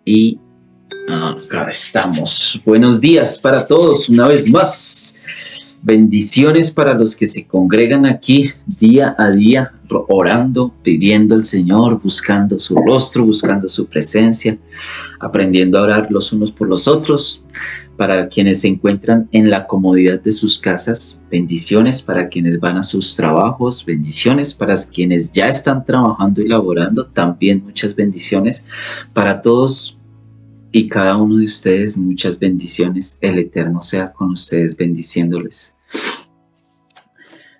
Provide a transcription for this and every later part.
Y acá estamos. Buenos días para todos una vez más. Bendiciones para los que se congregan aquí día a día, orando, pidiendo al Señor, buscando su rostro, buscando su presencia, aprendiendo a orar los unos por los otros. Para quienes se encuentran en la comodidad de sus casas, bendiciones. Para quienes van a sus trabajos, bendiciones. Para quienes ya están trabajando y laborando, también muchas bendiciones. Para todos y cada uno de ustedes, muchas bendiciones. El Eterno sea con ustedes, bendiciéndoles.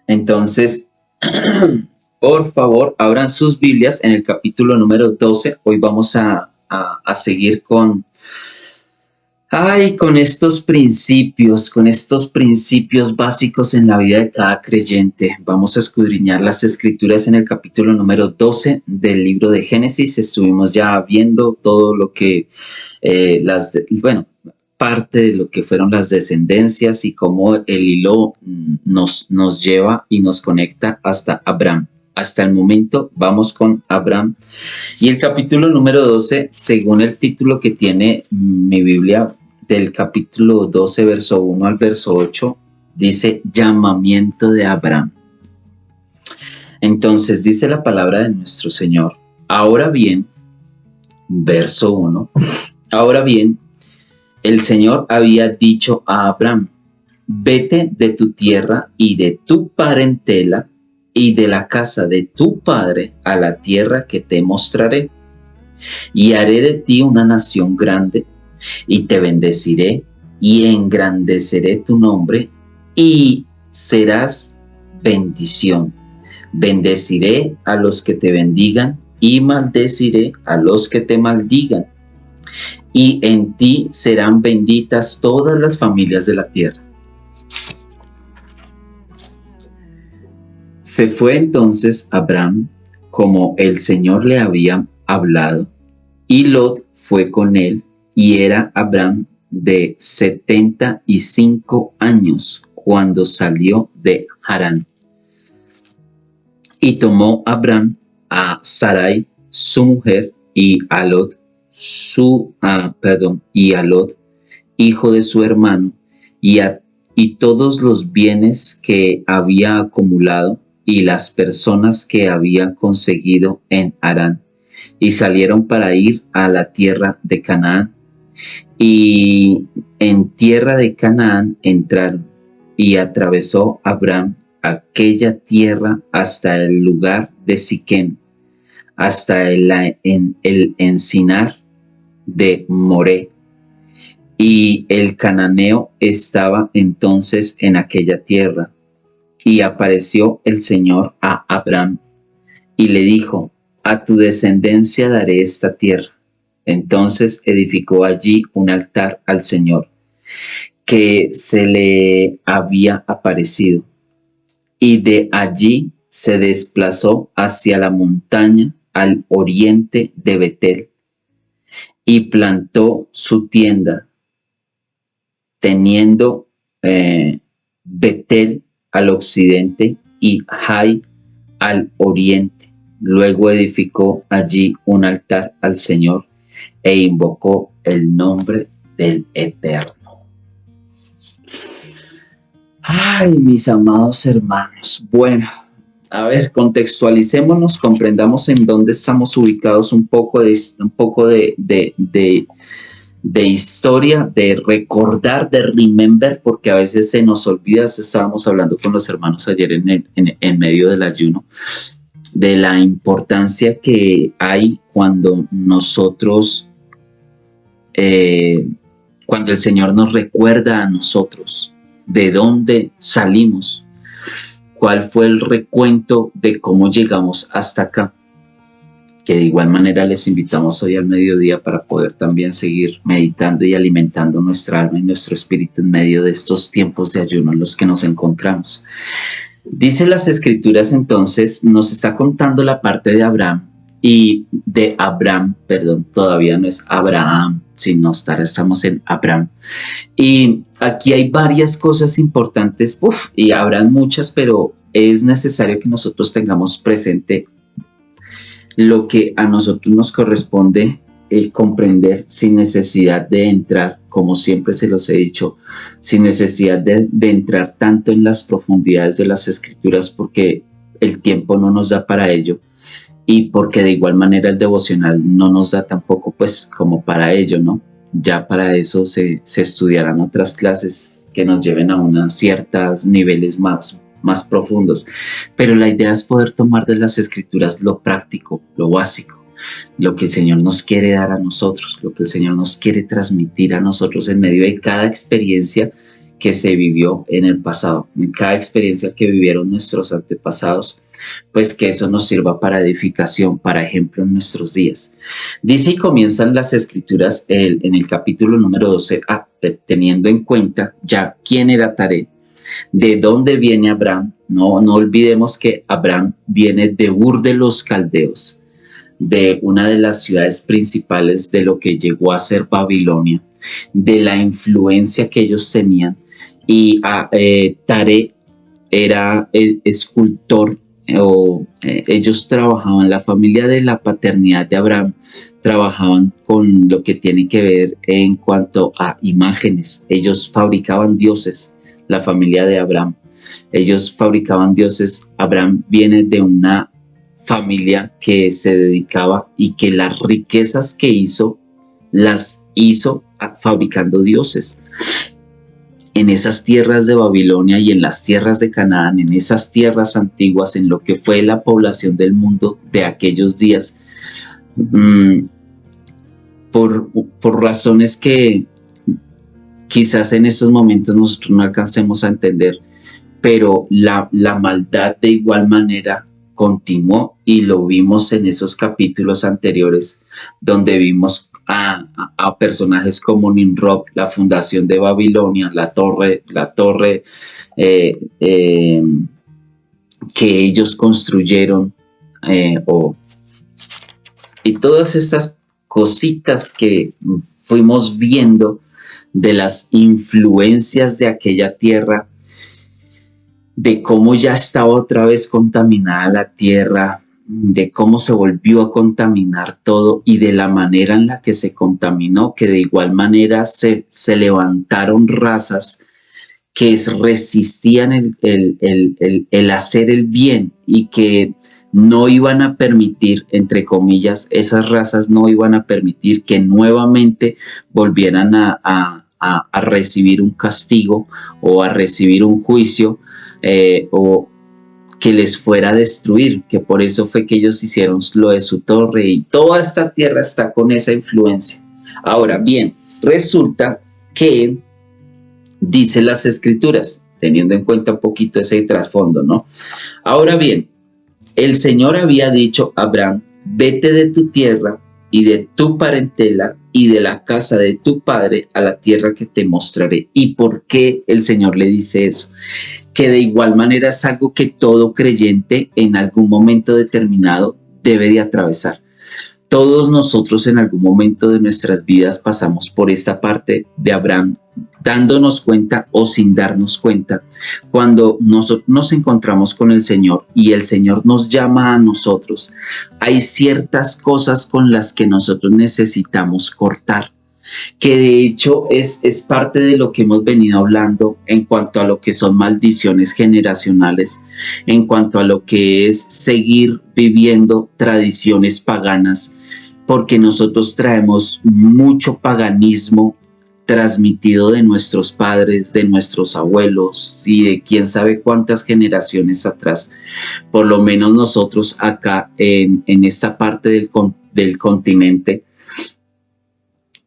Entonces, por favor, abran sus Biblias en el capítulo número 12. Hoy vamos a seguir con estos principios básicos en la vida de cada creyente. Vamos a escudriñar las escrituras en el capítulo número 12 del libro de Génesis. Estuvimos ya viendo todo lo que, parte de lo que fueron las descendencias y cómo el hilo nos lleva y nos conecta hasta Abraham. Hasta el momento vamos con Abraham. Y el capítulo número 12, según el título que tiene mi Biblia, del capítulo 12, verso 1 al verso 8, dice llamamiento de Abraham. Entonces dice la palabra de nuestro Señor. Ahora bien, verso 1, ahora bien, el Señor había dicho a Abraham, vete de tu tierra y de tu parentela y de la casa de tu padre a la tierra que te mostraré, y haré de ti una nación grande, y te bendeciré y engrandeceré tu nombre y serás bendición. Bendeciré a los que te bendigan y maldeciré a los que te maldigan. Y en ti serán benditas todas las familias de la tierra. Se fue entonces Abraham como el Señor le había hablado, y Lot fue con él. Y era Abraham de 75 años cuando salió de Harán. Y tomó Abraham a Sarai, su mujer, y a Lot, hijo de su hermano, y todos los bienes que había acumulado y las personas que había conseguido en Harán. Y salieron para ir a la tierra de Canaán. Y en tierra de Canaán entraron, y atravesó Abraham aquella tierra hasta el lugar de Siquem, hasta el encinar de Moré. Y el cananeo estaba entonces en aquella tierra. Y apareció el Señor a Abraham y le dijo, a tu descendencia daré esta tierra. Entonces edificó allí un altar al Señor que se le había aparecido, y de allí se desplazó hacia la montaña al oriente de Betel, y plantó su tienda, teniendo Betel al occidente y Jai al oriente. Luego edificó allí un altar al Señor e invocó el nombre del Eterno. Ay, mis amados hermanos. Bueno, a ver, contextualicémonos, comprendamos en dónde estamos ubicados, un poco de historia, de recordar, de remember, porque a veces se nos olvida. Eso estábamos hablando con los hermanos ayer en medio del ayuno, de la importancia que hay cuando nosotros, cuando el Señor nos recuerda a nosotros de dónde salimos, cuál fue el recuento de cómo llegamos hasta acá, que de igual manera les invitamos hoy al mediodía para poder también seguir meditando y alimentando nuestra alma y nuestro espíritu en medio de estos tiempos de ayuno en los que nos encontramos. Dice las escrituras, entonces, nos está contando la parte de Abraham y de Abraham, perdón, todavía no es Abraham, sino estamos en Abraham. Y aquí hay varias cosas importantes, y habrán muchas, pero es necesario que nosotros tengamos presente lo que a nosotros nos corresponde el comprender sin necesidad de entrar, como siempre se los he dicho, sin necesidad de entrar tanto en las profundidades de las escrituras porque el tiempo no nos da para ello y porque de igual manera el devocional no nos da tampoco pues como para ello, ¿no? Ya para eso se estudiarán otras clases que nos lleven a unos ciertos niveles más profundos. Pero la idea es poder tomar de las escrituras lo práctico, lo básico, lo que el Señor nos quiere dar a nosotros, lo que el Señor nos quiere transmitir a nosotros en medio de cada experiencia que se vivió en el pasado, en cada experiencia que vivieron nuestros antepasados, pues que eso nos sirva para edificación, para ejemplo en nuestros días. Dice y comienzan las escrituras en el capítulo número 12, teniendo en cuenta ya quién era Taré, de dónde viene Abraham. No olvidemos que Abraham viene de Ur de los Caldeos, de una de las ciudades principales de lo que llegó a ser Babilonia, de la influencia que ellos tenían. Y Taré era escultor, ellos trabajaban, la familia de la paternidad de Abraham trabajaban con lo que tiene que ver en cuanto a imágenes. Ellos fabricaban dioses, la familia de Abraham. Ellos fabricaban dioses. Abraham viene de una familia que se dedicaba y que las riquezas que hizo, las hizo fabricando dioses. En esas tierras de Babilonia y en las tierras de Canaán, en esas tierras antiguas, en lo que fue la población del mundo de aquellos días, por razones que quizás en estos momentos nosotros no alcancemos a entender, pero la maldad de igual manera continuó y lo vimos en esos capítulos anteriores donde vimos a personajes como Nimrod, la fundación de Babilonia, la torre que ellos construyeron y todas esas cositas que fuimos viendo de las influencias de aquella tierra, de cómo ya estaba otra vez contaminada la tierra, de cómo se volvió a contaminar todo y de la manera en la que se contaminó, que de igual manera se levantaron razas que resistían el hacer el bien y que no iban a permitir, entre comillas, esas razas no iban a permitir que nuevamente volvieran a recibir un castigo o a recibir un juicio o que les fuera a destruir, que por eso fue que ellos hicieron lo de su torre y toda esta tierra está con esa influencia. Ahora bien, resulta que dice las escrituras, teniendo en cuenta un poquito ese trasfondo, ¿no? Ahora bien, el Señor había dicho a Abraham, vete de tu tierra y de tu parentela y de la casa de tu padre a la tierra que te mostraré. ¿Y por qué el Señor le dice eso? Que de igual manera es algo que todo creyente en algún momento determinado debe de atravesar. Todos nosotros en algún momento de nuestras vidas pasamos por esta parte de Abraham, dándonos cuenta o sin darnos cuenta. Cuando nosotros nos encontramos con el Señor y el Señor nos llama a nosotros, hay ciertas cosas con las que nosotros necesitamos cortar, que de hecho es parte de lo que hemos venido hablando en cuanto a lo que son maldiciones generacionales, en cuanto a lo que es seguir viviendo tradiciones paganas, porque nosotros traemos mucho paganismo transmitido de nuestros padres, de nuestros abuelos y de quién sabe cuántas generaciones atrás. Por lo menos nosotros acá en esta parte del continente,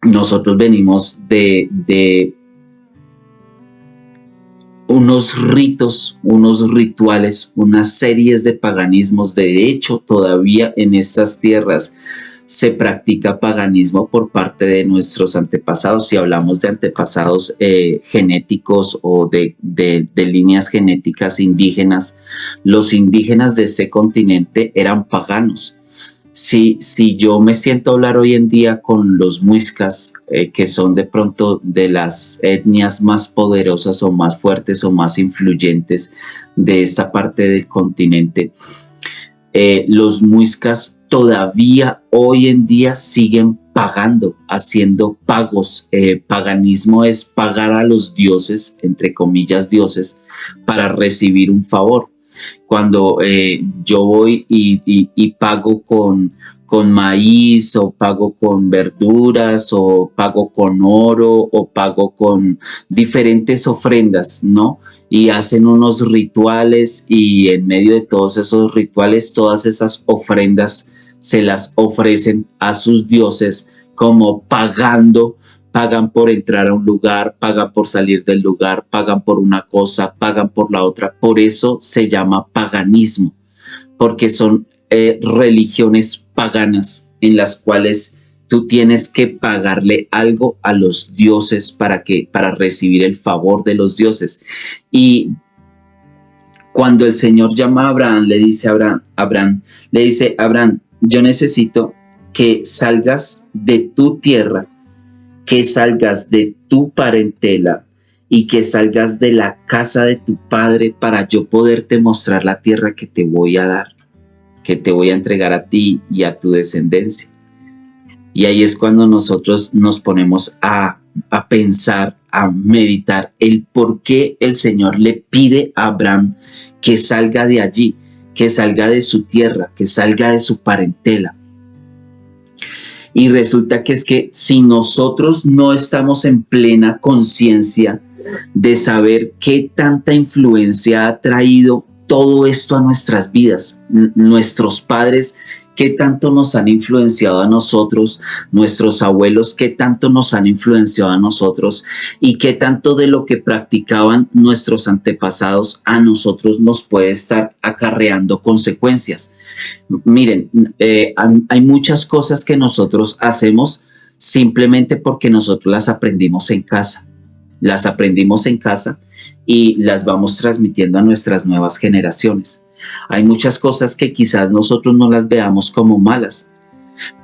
nosotros venimos de unos ritos, unos rituales, unas series de paganismos. De hecho, todavía en estas tierras se practica paganismo por parte de nuestros antepasados. Si hablamos de antepasados genéticos o de líneas genéticas indígenas, los indígenas de ese continente eran paganos. Si yo me siento a hablar hoy en día con los muiscas, que son de pronto de las etnias más poderosas o más fuertes o más influyentes de esta parte del continente, los muiscas todavía hoy en día siguen pagando, haciendo pagos. Paganismo es pagar a los dioses, entre comillas dioses, para recibir un favor. Cuando yo voy y pago con maíz, o pago con verduras, o pago con oro, o pago con diferentes ofrendas, ¿no? Y hacen unos rituales, y en medio de todos esos rituales, todas esas ofrendas se las ofrecen a sus dioses como pagando. Pagan por entrar a un lugar, pagan por salir del lugar, pagan por una cosa, pagan por la otra. Por eso se llama paganismo, porque son religiones paganas en las cuales tú tienes que pagarle algo a los dioses para recibir el favor de los dioses. Y cuando el Señor llama a Abraham, le dice a Abraham, yo necesito que salgas de tu tierra, que salgas de tu parentela y que salgas de la casa de tu padre, para yo poderte mostrar la tierra que te voy a dar, que te voy a entregar a ti y a tu descendencia. Y ahí es cuando nosotros nos ponemos a pensar, a meditar el por qué el Señor le pide a Abraham que salga de allí, que salga de su tierra, que salga de su parentela. Y resulta que es que si nosotros no estamos en plena conciencia de saber qué tanta influencia ha traído todo esto a nuestras vidas, nuestros padres, qué tanto nos han influenciado a nosotros, nuestros abuelos, qué tanto nos han influenciado a nosotros, y qué tanto de lo que practicaban nuestros antepasados a nosotros nos puede estar acarreando consecuencias. Miren, hay muchas cosas que nosotros hacemos simplemente porque nosotros las aprendimos en casa. Las aprendimos en casa y las vamos transmitiendo a nuestras nuevas generaciones. Hay muchas cosas que quizás nosotros no las veamos como malas,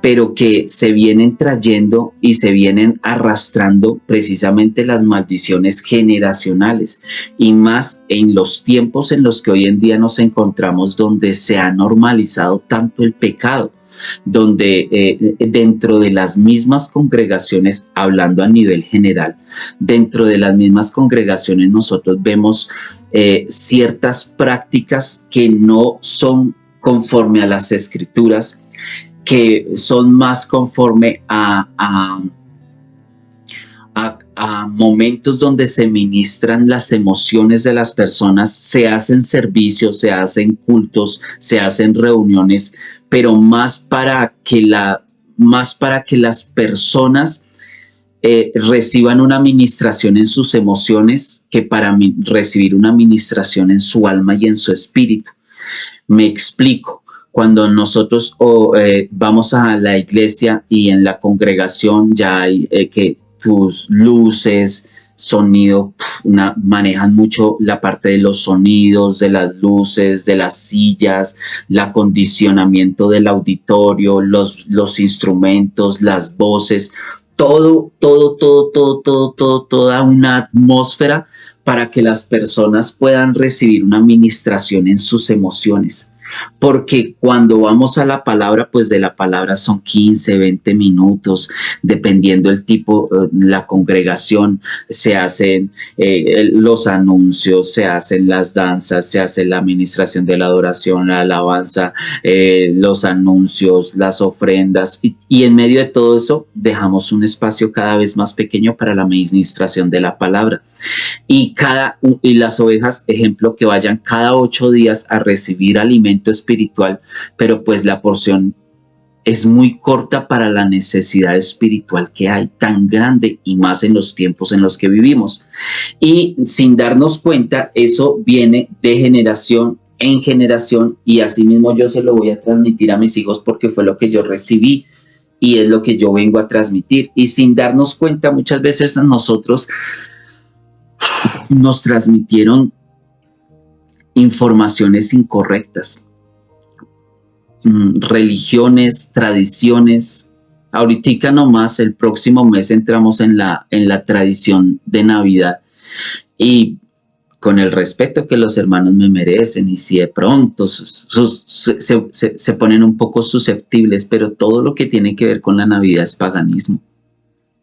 pero que se vienen trayendo y se vienen arrastrando precisamente las maldiciones generacionales, y más en los tiempos en los que hoy en día nos encontramos, donde se ha normalizado tanto el pecado, donde dentro de las mismas congregaciones, hablando a nivel general, dentro de las mismas congregaciones nosotros vemos ciertas prácticas que no son conforme a las escrituras, que son más conforme a momentos donde se ministran las emociones de las personas. Se hacen servicios, se hacen cultos, se hacen reuniones, pero más para que las personas reciban una ministración en sus emociones, que para recibir una ministración en su alma y en su espíritu. Me explico. Cuando nosotros vamos a la iglesia y en la congregación ya hay que tus luces, sonido, manejan mucho la parte de los sonidos, de las luces, de las sillas, el acondicionamiento del auditorio, los instrumentos, las voces, toda una atmósfera para que las personas puedan recibir una ministración en sus emociones. Porque cuando vamos a la palabra, pues de la palabra son 15, 20 minutos, dependiendo el tipo, la congregación, se hacen los anuncios, se hacen las danzas, se hace la administración de la adoración, la alabanza, los anuncios, las ofrendas, y en medio de todo eso dejamos un espacio cada vez más pequeño para la administración de la palabra. Y las ovejas, ejemplo, que vayan cada 8 días a recibir alimento espiritual, pero pues la porción es muy corta para la necesidad espiritual que hay, tan grande, y más en los tiempos en los que vivimos. Y sin darnos cuenta, eso viene de generación en generación, y así mismo yo se lo voy a transmitir a mis hijos porque fue lo que yo recibí y es lo que yo vengo a transmitir. Y sin darnos cuenta, muchas veces a nosotros nos transmitieron informaciones incorrectas, religiones, tradiciones. Ahorita nomás, el próximo mes entramos en la tradición de Navidad, y con el respeto que los hermanos me merecen, y si de pronto se ponen un poco susceptibles, pero todo lo que tiene que ver con la Navidad es paganismo.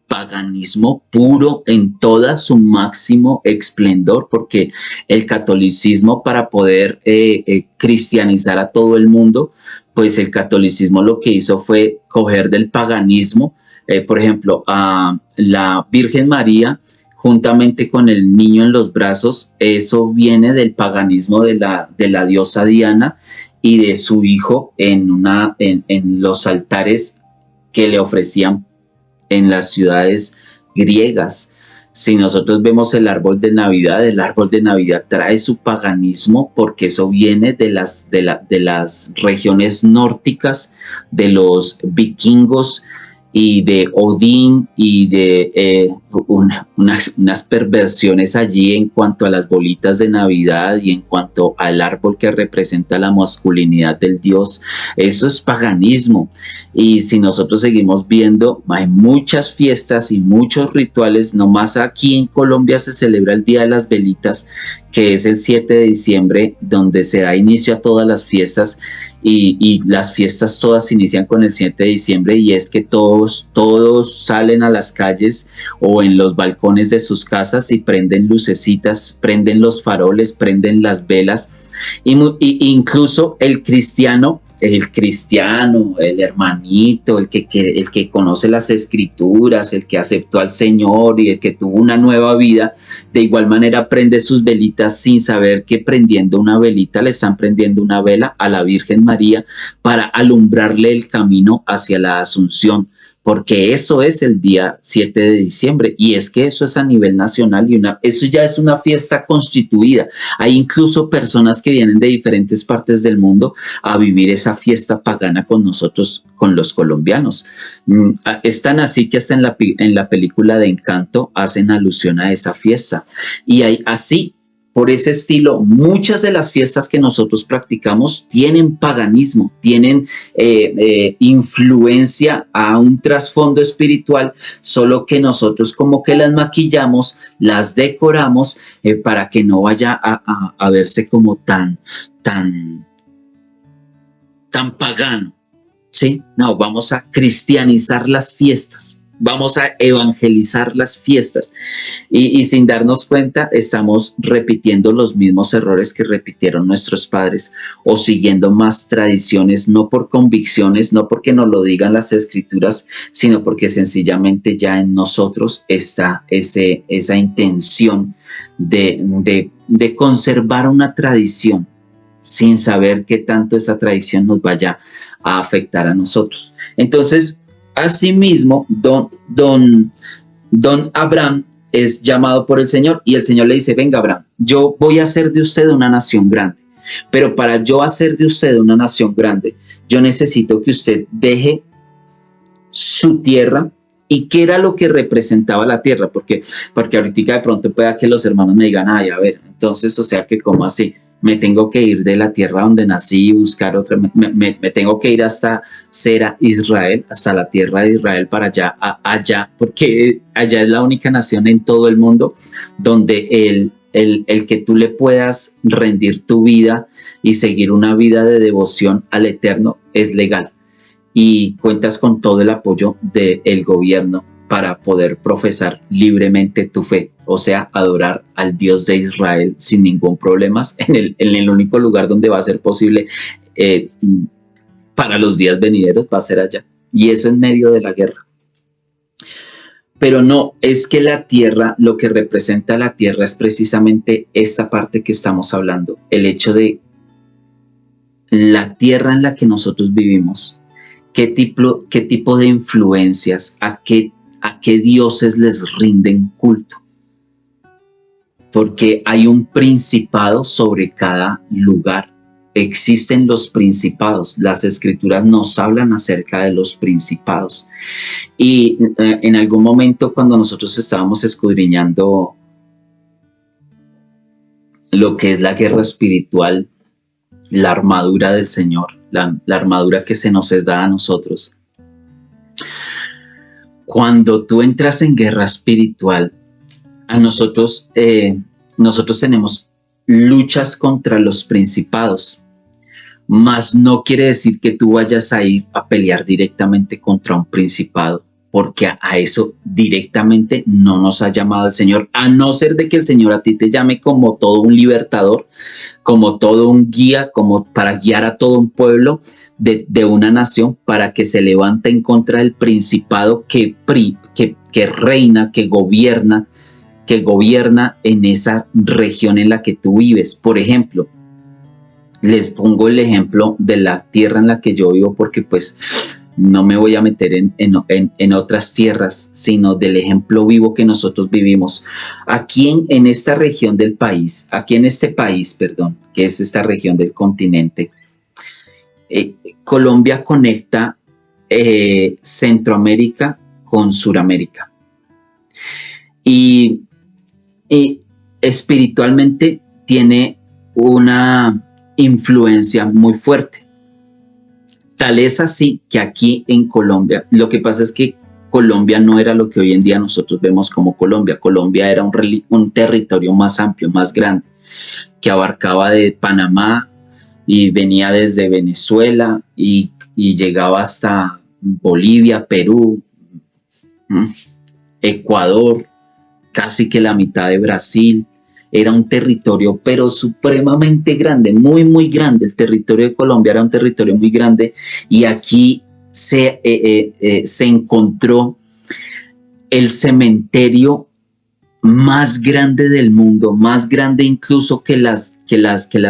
Paganismo puro en toda su máximo esplendor, porque el catolicismo, para poder cristianizar a todo el mundo, pues el catolicismo lo que hizo fue coger del paganismo, por ejemplo, a la Virgen María juntamente con el niño en los brazos. Eso viene del paganismo de la diosa Diana y de su hijo en los altares que le ofrecían en las ciudades griegas. Si nosotros vemos el árbol de Navidad trae su paganismo, porque eso viene de las regiones nórdicas, de los vikingos y de Odín, y de unas perversiones allí en cuanto a las bolitas de Navidad y en cuanto al árbol que representa la masculinidad del dios. Eso es paganismo. Y si nosotros seguimos viendo, hay muchas fiestas y muchos rituales. Nomás aquí en Colombia se celebra el Día de las Velitas, que es el 7 de diciembre, donde se da inicio a todas las fiestas, y las fiestas todas inician con el 7 de diciembre, y es que todos salen a las calles o en los balcones de sus casas y prenden lucecitas, prenden los faroles, prenden las velas, y incluso el cristiano, el hermanito, el que conoce las escrituras, el que aceptó al Señor y el que tuvo una nueva vida, de igual manera prende sus velitas sin saber que prendiendo una velita le están prendiendo una vela a la Virgen María para alumbrarle el camino hacia la Asunción, porque eso es el día 7 de diciembre, y es que eso es a nivel nacional, y eso ya es una fiesta constituida. Hay incluso personas que vienen de diferentes partes del mundo a vivir esa fiesta pagana con nosotros, con los colombianos. Es tan así que hasta en la película de Encanto hacen alusión a esa fiesta, y hay así. Por ese estilo, muchas de las fiestas que nosotros practicamos tienen paganismo, tienen influencia a un trasfondo espiritual, solo que nosotros como que las maquillamos, las decoramos para que no vaya a verse como tan pagano, ¿sí? No, vamos a cristianizar las fiestas. Vamos a evangelizar las fiestas, y sin darnos cuenta estamos repitiendo los mismos errores que repitieron nuestros padres, o siguiendo más tradiciones, no por convicciones, no porque nos lo digan las escrituras, sino porque sencillamente ya en nosotros está esa intención de conservar una tradición, sin saber qué tanto esa tradición nos vaya a afectar a nosotros. Entonces, asimismo, don Abraham es llamado por el Señor, y el Señor le dice: venga, Abraham, yo voy a hacer de usted una nación grande, pero para yo hacer de usted una nación grande, yo necesito que usted deje su tierra. ¿Y qué era lo que representaba la tierra? Porque ahorita de pronto pueda que los hermanos me digan: ay, a ver, entonces, o sea, que ¿cómo así? Me tengo que ir de la tierra donde nací y buscar otra, me tengo que ir hasta Sera, Israel, hasta la tierra de Israel, para allá, porque allá es la única nación en todo el mundo donde el que tú le puedas rendir tu vida y seguir una vida de devoción al Eterno es legal, y cuentas con todo el apoyo del gobierno para poder profesar libremente tu fe, o sea, adorar al Dios de Israel sin ningún problema en el único lugar donde va a ser posible para los días venideros, va a ser allá, y eso en medio de la guerra. Pero no, es que la tierra, lo que representa la tierra es precisamente esa parte que estamos hablando, el hecho de la tierra en la que nosotros vivimos, qué tipo de influencias, a qué dioses les rinden culto, porque hay un principado sobre cada lugar. Existen los principados, las escrituras nos hablan acerca de los principados, y en algún momento, cuando nosotros estábamos escudriñando lo que es la guerra espiritual, la armadura del Señor, la armadura que se nos es dada a nosotros, cuando tú entras en guerra espiritual, a nosotros tenemos luchas contra los principados, mas no quiere decir que tú vayas a ir a pelear directamente contra un principado, porque a eso directamente no nos ha llamado el Señor, a no ser de que el Señor a ti te llame como todo un libertador, como todo un guía, como para guiar a todo un pueblo de una nación para que se levante en contra del principado que reina, que gobierna en esa región en la que tú vives. Por ejemplo, les pongo el ejemplo de la tierra en la que yo vivo, porque pues no me voy a meter en otras tierras, sino del ejemplo vivo que nosotros vivimos. Aquí en esta región del país, aquí en este país, perdón, que es esta región del continente, Colombia conecta Centroamérica con Suramérica. Y espiritualmente tiene una influencia muy fuerte. Tal es así que aquí en Colombia, lo que pasa es que Colombia no era lo que hoy en día nosotros vemos como Colombia. Colombia era un territorio más amplio, más grande, que abarcaba de Panamá y venía desde Venezuela y llegaba hasta Bolivia, Perú, Ecuador, casi que la mitad de Brasil. Era un territorio pero supremamente grande, muy muy grande. El territorio de Colombia era un territorio muy grande, y aquí se encontró el cementerio más grande del mundo, más grande incluso que las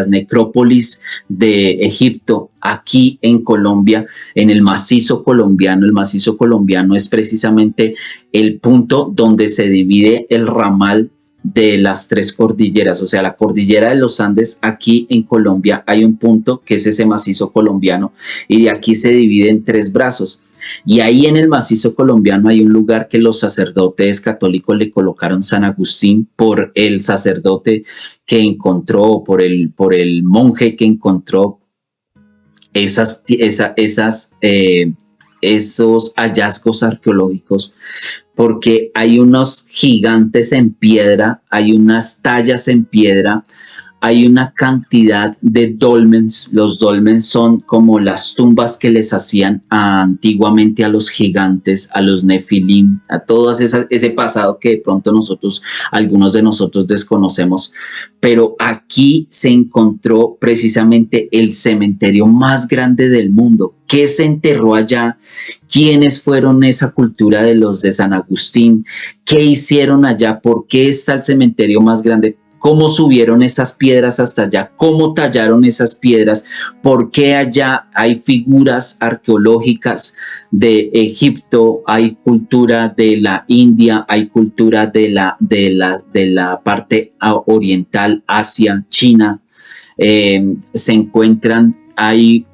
necrópolis de Egipto, aquí en Colombia, en el macizo colombiano. El macizo colombiano es precisamente el punto donde se divide el ramal de las tres cordilleras, o sea, la cordillera de los Andes. Aquí en Colombia hay un punto que es ese macizo colombiano, y de aquí se divide en tres brazos. Y ahí en el macizo colombiano hay un lugar que los sacerdotes católicos le colocaron San Agustín, por el sacerdote que encontró, por el monje que encontró esos hallazgos arqueológicos, porque hay unos gigantes en piedra, hay unas tallas en piedra, hay una cantidad de dolmens. Los dolmens son como las tumbas que les hacían antiguamente a los gigantes, a los nefilim, a todo ese pasado que de pronto algunos de nosotros desconocemos. Pero aquí se encontró precisamente el cementerio más grande del mundo. ¿Qué se enterró allá? ¿Quiénes fueron esa cultura de los de San Agustín? ¿Qué hicieron allá? ¿Por qué está el cementerio más grande? ¿Cómo subieron esas piedras hasta allá? ¿Cómo tallaron esas piedras? ¿Por qué allá hay figuras arqueológicas de Egipto? Hay cultura de la India, hay cultura de la parte oriental, Asia, China. Se encuentran, hay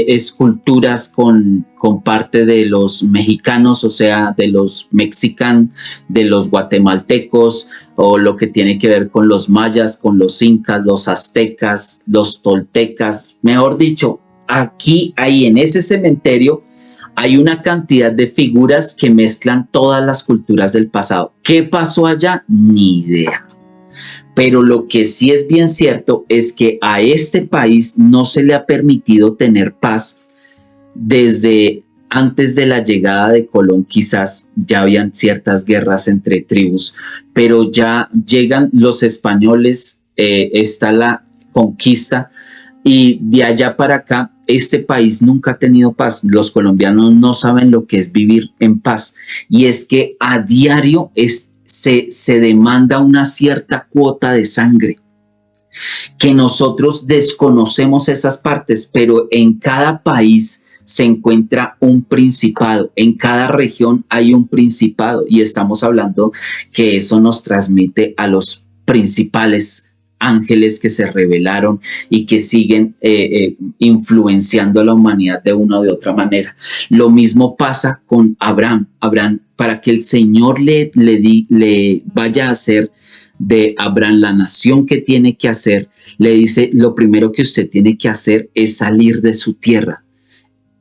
esculturas con parte de los mexicanos, o sea, de los mexicanos, de los guatemaltecos, o lo que tiene que ver con los mayas, con los incas, los aztecas, los toltecas. Mejor dicho, aquí, ahí en ese cementerio, hay una cantidad de figuras que mezclan todas las culturas del pasado. ¿Qué pasó allá? Ni idea. Pero lo que sí es bien cierto es que a este país no se le ha permitido tener paz desde antes de la llegada de Colón. Quizás ya habían ciertas guerras entre tribus, pero ya llegan los españoles, está la conquista, y de allá para acá este país nunca ha tenido paz. Los colombianos no saben lo que es vivir en paz, y es que a diario se demanda una cierta cuota de sangre, que nosotros desconocemos esas partes, pero en cada país se encuentra un principado, en cada región hay un principado, y estamos hablando que eso nos transmite a los principales ángeles que se rebelaron y que siguen influenciando a la humanidad de una o de otra manera. Lo mismo pasa con Abraham. Abraham, para que el Señor le vaya a hacer de Abraham la nación que tiene que hacer, le dice: lo primero que usted tiene que hacer es salir de su tierra.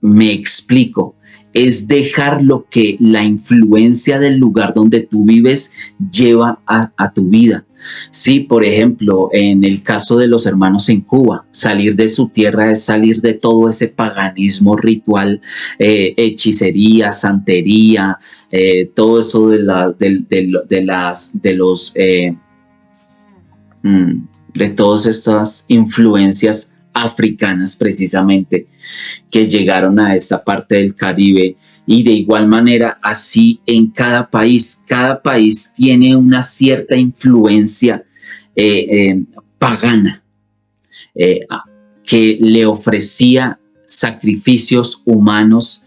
Me explico. es dejar lo que la influencia del lugar donde tú vives lleva a tu vida. Sí, por ejemplo, en el caso de los hermanos en Cuba, salir de su tierra es salir de todo ese paganismo ritual, hechicería, santería, todo eso de todas estas influencias africanas precisamente que llegaron a esta parte del Caribe. Y de igual manera, así en cada país tiene una cierta influencia pagana que le ofrecía sacrificios humanos,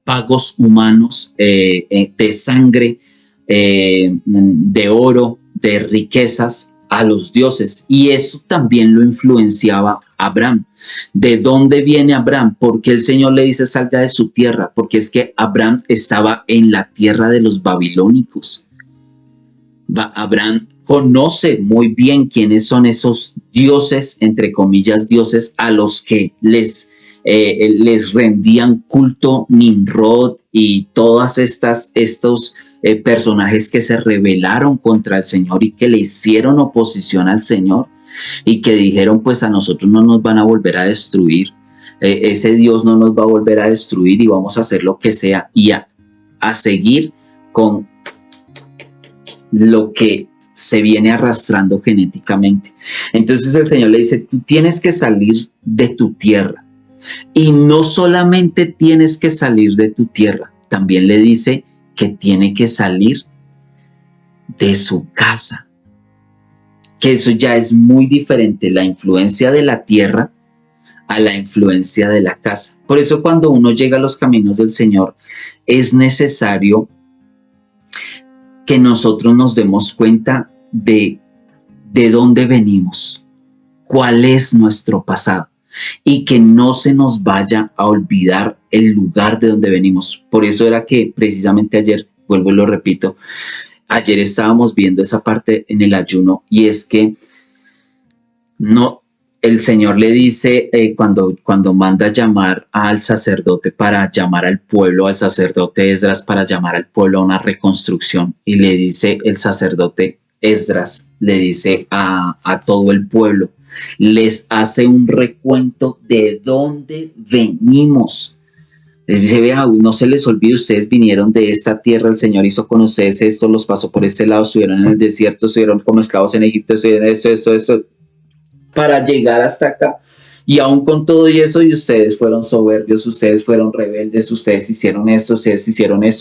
pagos humanos de sangre, de oro, de riquezas a los dioses. Y eso también lo influenciaba Abraham. ¿De dónde viene Abraham? Porque el Señor le dice salga de su tierra, porque es que Abraham estaba en la tierra de los babilónicos. Abraham conoce muy bien quiénes son esos dioses, entre comillas dioses, a los que les rendían culto Nimrod y todas estos personajes que se rebelaron contra el Señor y que le hicieron oposición al Señor y que dijeron pues a nosotros no nos van a volver a destruir, ese Dios no nos va a volver a destruir y vamos a hacer lo que sea y a seguir con lo que se viene arrastrando genéticamente. Entonces el Señor le dice, tú tienes que salir de tu tierra. Y no solamente tienes que salir de tu tierra, también le dice que tiene que salir de su casa. Que eso ya es muy diferente, la influencia de la tierra a la influencia de la casa. Por eso cuando uno llega a los caminos del Señor, es necesario que nosotros nos demos cuenta de dónde venimos, cuál es nuestro pasado y que no se nos vaya a olvidar el lugar de donde venimos. Por eso era que precisamente ayer, vuelvo y lo repito, ayer estábamos viendo esa parte en el ayuno y es que no, el Señor le dice cuando manda llamar al sacerdote para llamar al pueblo, al sacerdote Esdras para llamar al pueblo a una reconstrucción y le dice el sacerdote Esdras, le dice a todo el pueblo, les hace un recuento de dónde venimos. Les dice, vea, no se les olvide, ustedes vinieron de esta tierra, el Señor hizo con ustedes esto, los pasó por este lado, estuvieron en el desierto, estuvieron como esclavos en Egipto, estuvieron esto, para llegar hasta acá. Y aún con todo y eso, y ustedes fueron soberbios, ustedes fueron rebeldes, ustedes hicieron esto,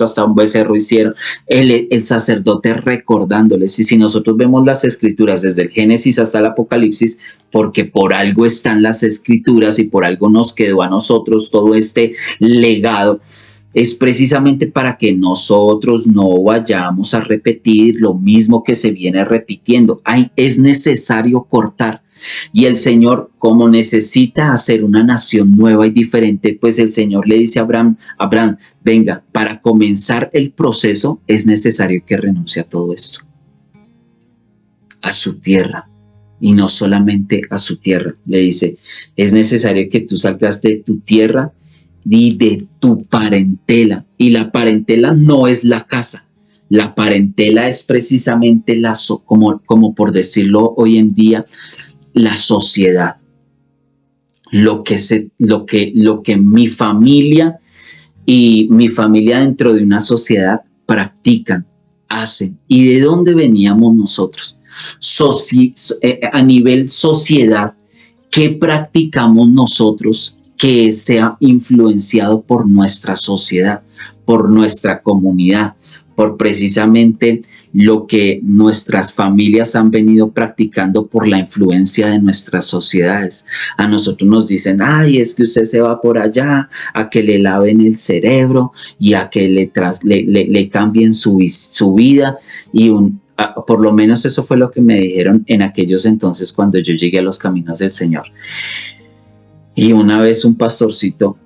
hasta un becerro hicieron. El sacerdote recordándoles. Y si nosotros vemos las escrituras desde el Génesis hasta el Apocalipsis, porque por algo están las escrituras y por algo nos quedó a nosotros todo este legado, es precisamente para que nosotros no vayamos a repetir lo mismo que se viene repitiendo. Es necesario cortar. Y el Señor, como necesita hacer una nación nueva y diferente, pues el Señor le dice a Abraham, venga, para comenzar el proceso es necesario que renuncie a todo esto, a su tierra. Y no solamente a su tierra, le dice, es necesario que tú salgas de tu tierra y de tu parentela. Y la parentela no es la casa. La parentela es precisamente como por decirlo hoy en día, la sociedad, lo que mi familia y mi familia dentro de una sociedad practican, hacen. ¿Y de dónde veníamos nosotros? A nivel sociedad, ¿qué practicamos nosotros que sea influenciado por nuestra sociedad, por nuestra comunidad, por precisamente lo que nuestras familias han venido practicando por la influencia de nuestras sociedades? A nosotros nos dicen, ay, es que usted se va por allá a que le laven el cerebro y a que le cambien su vida y por lo menos eso fue lo que me dijeron en aquellos entonces cuando yo llegué a los caminos del Señor. Y una vez un pastorcito,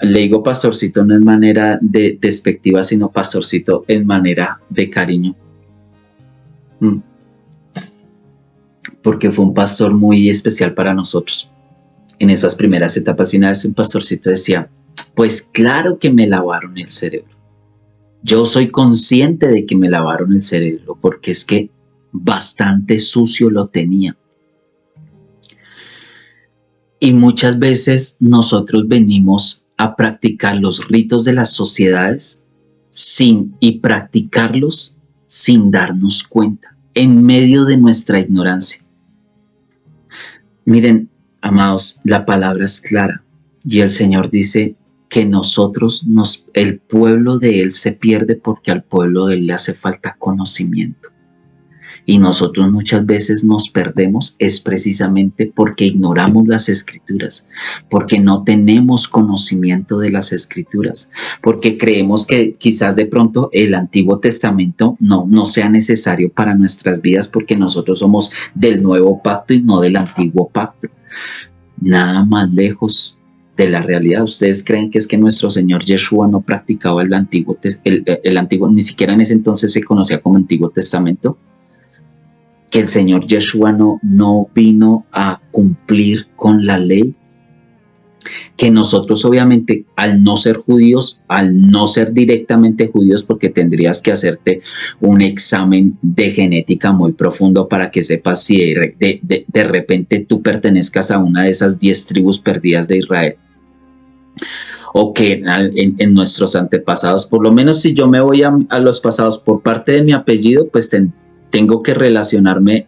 le digo pastorcito no en manera despectiva, sino pastorcito en manera de cariño. Porque fue un pastor muy especial para nosotros en esas primeras etapas. Y una vez un pastorcito decía, Pues claro que me lavaron el cerebro. Yo soy consciente de que me lavaron el cerebro porque es que bastante sucio lo tenía. Y muchas veces nosotros venimos a practicar los ritos de las sociedades y practicarlos sin darnos cuenta, en medio de nuestra ignorancia. Miren, amados, la palabra es clara y el Señor dice que el pueblo de Él se pierde porque al pueblo de Él le hace falta conocimiento. Y nosotros muchas veces nos perdemos es precisamente porque ignoramos las escrituras, porque no tenemos conocimiento de las escrituras, porque creemos que quizás de pronto el Antiguo Testamento no sea necesario para nuestras vidas porque nosotros somos del Nuevo Pacto y no del Antiguo Pacto. Nada más lejos de la realidad. ¿Ustedes creen que es que nuestro Señor Yeshua no practicaba el Antiguo, ni siquiera en ese entonces se conocía como Antiguo Testamento? Que el Señor Yeshua no vino a cumplir con la ley, que nosotros obviamente al no ser judíos, al no ser directamente judíos, porque tendrías que hacerte un examen de genética muy profundo para que sepas si de repente tú pertenezcas a una de esas 10 tribus perdidas de Israel, o que en nuestros antepasados, por lo menos si yo me voy a los pasados por parte de mi apellido, pues tengo que relacionarme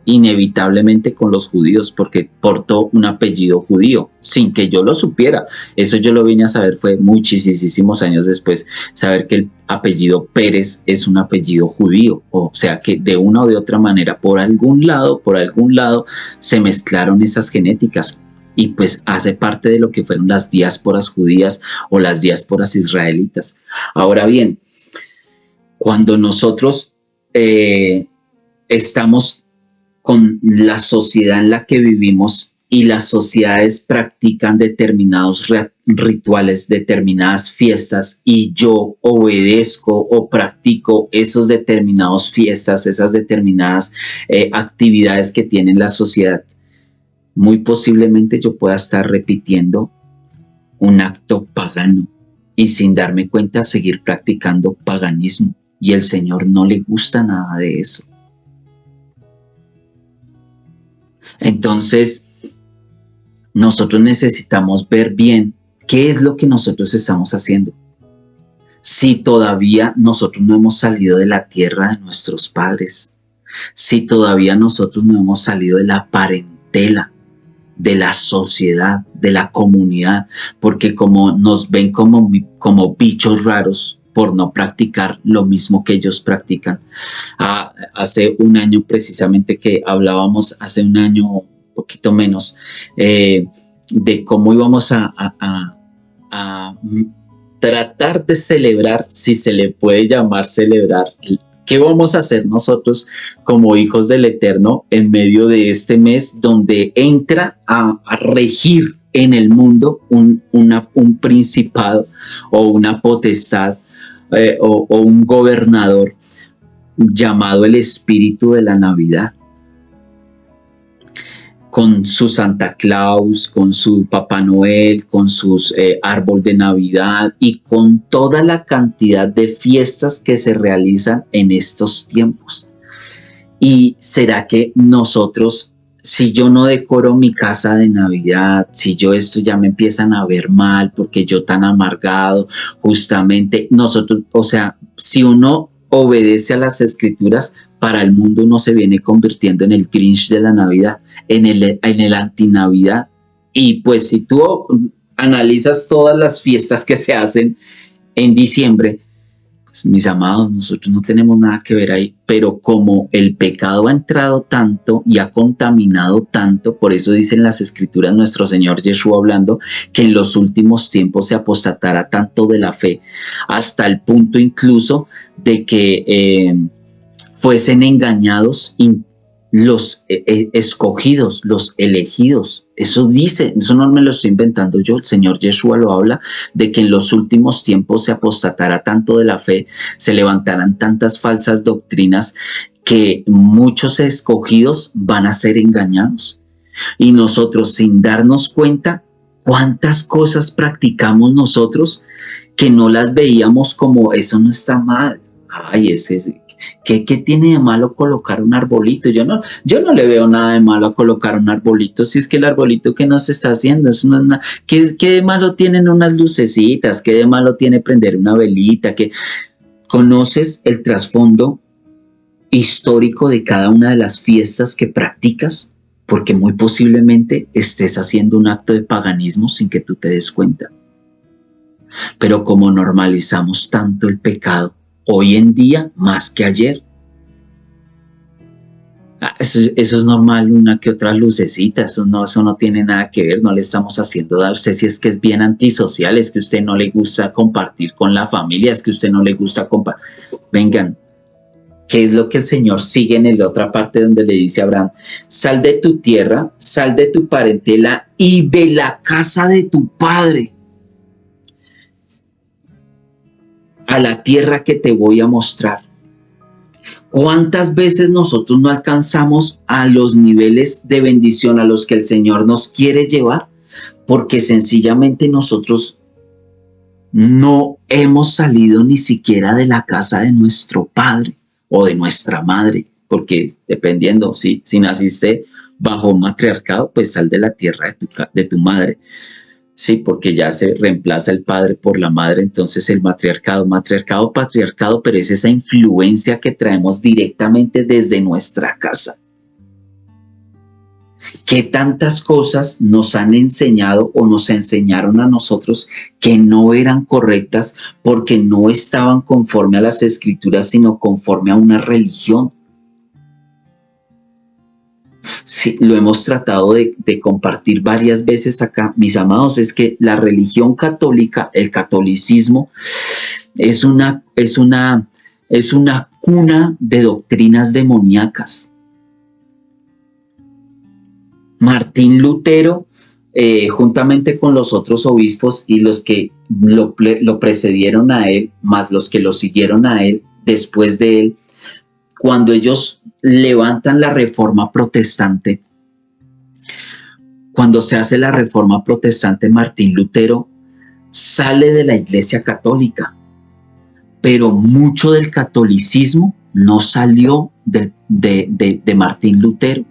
inevitablemente con los judíos porque porto un apellido judío, sin que yo lo supiera. Eso yo lo vine a saber fue muchísimos años después, saber que el apellido Pérez es un apellido judío, o sea que de una o de otra manera, por algún lado, se mezclaron esas genéticas. Y pues hace parte de lo que fueron las diásporas judías o las diásporas israelitas. Ahora bien, cuando nosotros estamos con la sociedad en la que vivimos y las sociedades practican determinados rituales, determinadas fiestas y yo obedezco o practico esos determinados fiestas, esas determinadas actividades que tiene la sociedad, muy posiblemente yo pueda estar repitiendo un acto pagano y sin darme cuenta seguir practicando paganismo. Y el Señor no le gusta nada de eso. Entonces, nosotros necesitamos ver bien qué es lo que nosotros estamos haciendo. Si todavía nosotros no hemos salido de la tierra de nuestros padres, si todavía nosotros no hemos salido de la parentela, de la sociedad, de la comunidad, porque como nos ven como bichos raros, por no practicar lo mismo que ellos practican. Hace un año precisamente que hablábamos, hace un año, un poquito menos, de cómo íbamos a tratar de celebrar, si se le puede llamar celebrar, ¿qué vamos a hacer nosotros como hijos del Eterno en medio de este mes donde entra a regir en el mundo un principado o una potestad o un gobernador llamado el espíritu de la Navidad? Con su Santa Claus, con su Papá Noel, con sus árbol de Navidad y con toda la cantidad de fiestas que se realizan en estos tiempos. ¿Y será que nosotros, si yo no decoro mi casa de Navidad, si yo esto ya me empiezan a ver mal porque yo tan amargado, justamente nosotros, o sea, si uno obedece a las escrituras, para el mundo uno se viene convirtiendo en el Grinch de la Navidad, en el antinavidad. Y pues si tú analizas todas las fiestas que se hacen en diciembre, pues mis amados, nosotros no tenemos nada que ver ahí, pero como el pecado ha entrado tanto y ha contaminado tanto, por eso dicen las escrituras nuestro Señor Yeshua hablando, que en los últimos tiempos se apostatará tanto de la fe, hasta el punto incluso de que fuesen engañados los escogidos, los elegidos. Eso dice, eso no me lo estoy inventando yo, el Señor Yeshua lo habla, de que en los últimos tiempos se apostatará tanto de la fe, se levantarán tantas falsas doctrinas que muchos escogidos van a ser engañados. Y nosotros sin darnos cuenta, ¿Cuántas cosas practicamos nosotros que no las veíamos como eso no está mal? Ay, ¿qué tiene de malo colocar un arbolito? Yo no le veo nada de malo a colocar un arbolito, si es que el arbolito que nos está haciendo, eso no es nada. ¿Qué de malo tienen unas lucecitas? ¿Qué de malo tiene prender una velita? ¿Conoces el trasfondo histórico de cada una de las fiestas que practicas? Porque muy posiblemente estés haciendo un acto de paganismo sin que tú te des cuenta. Pero como normalizamos tanto el pecado, hoy en día más que ayer, eso es normal, una que otra lucecita, eso no tiene nada que ver, no le estamos haciendo daño. Usted si es que es bien antisocial, es que a usted no le gusta compartir con la familia, es que a usted no le gusta compartir. Vengan, ¿qué es lo que el Señor sigue en la otra parte donde le dice a Abraham? Sal de tu tierra, sal de tu parentela y de la casa de tu padre a la tierra que te voy a mostrar. ¿Cuántas veces nosotros no alcanzamos a los niveles de bendición a los que el Señor nos quiere llevar? Porque sencillamente nosotros no hemos salido ni siquiera de la casa de nuestro padre o de nuestra madre, porque dependiendo, si naciste bajo un matriarcado, pues sal de la tierra de tu madre. Sí, porque ya se reemplaza el padre por la madre, entonces el patriarcado, pero es esa influencia que traemos directamente desde nuestra casa. ¿Qué tantas cosas nos han enseñado o nos enseñaron a nosotros que no eran correctas porque no estaban conforme a las escrituras, sino conforme a una religión? Sí, lo hemos tratado de compartir varias veces acá, mis amados, es que la religión católica, el catolicismo, es una cuna de doctrinas demoníacas. Martín Lutero, juntamente con los otros obispos y los que lo precedieron a él, más los que lo siguieron a él después de él, cuando ellos levantan la reforma protestante, cuando se hace la reforma protestante, Martín Lutero sale de la Iglesia Católica, pero mucho del catolicismo no salió de Martín Lutero.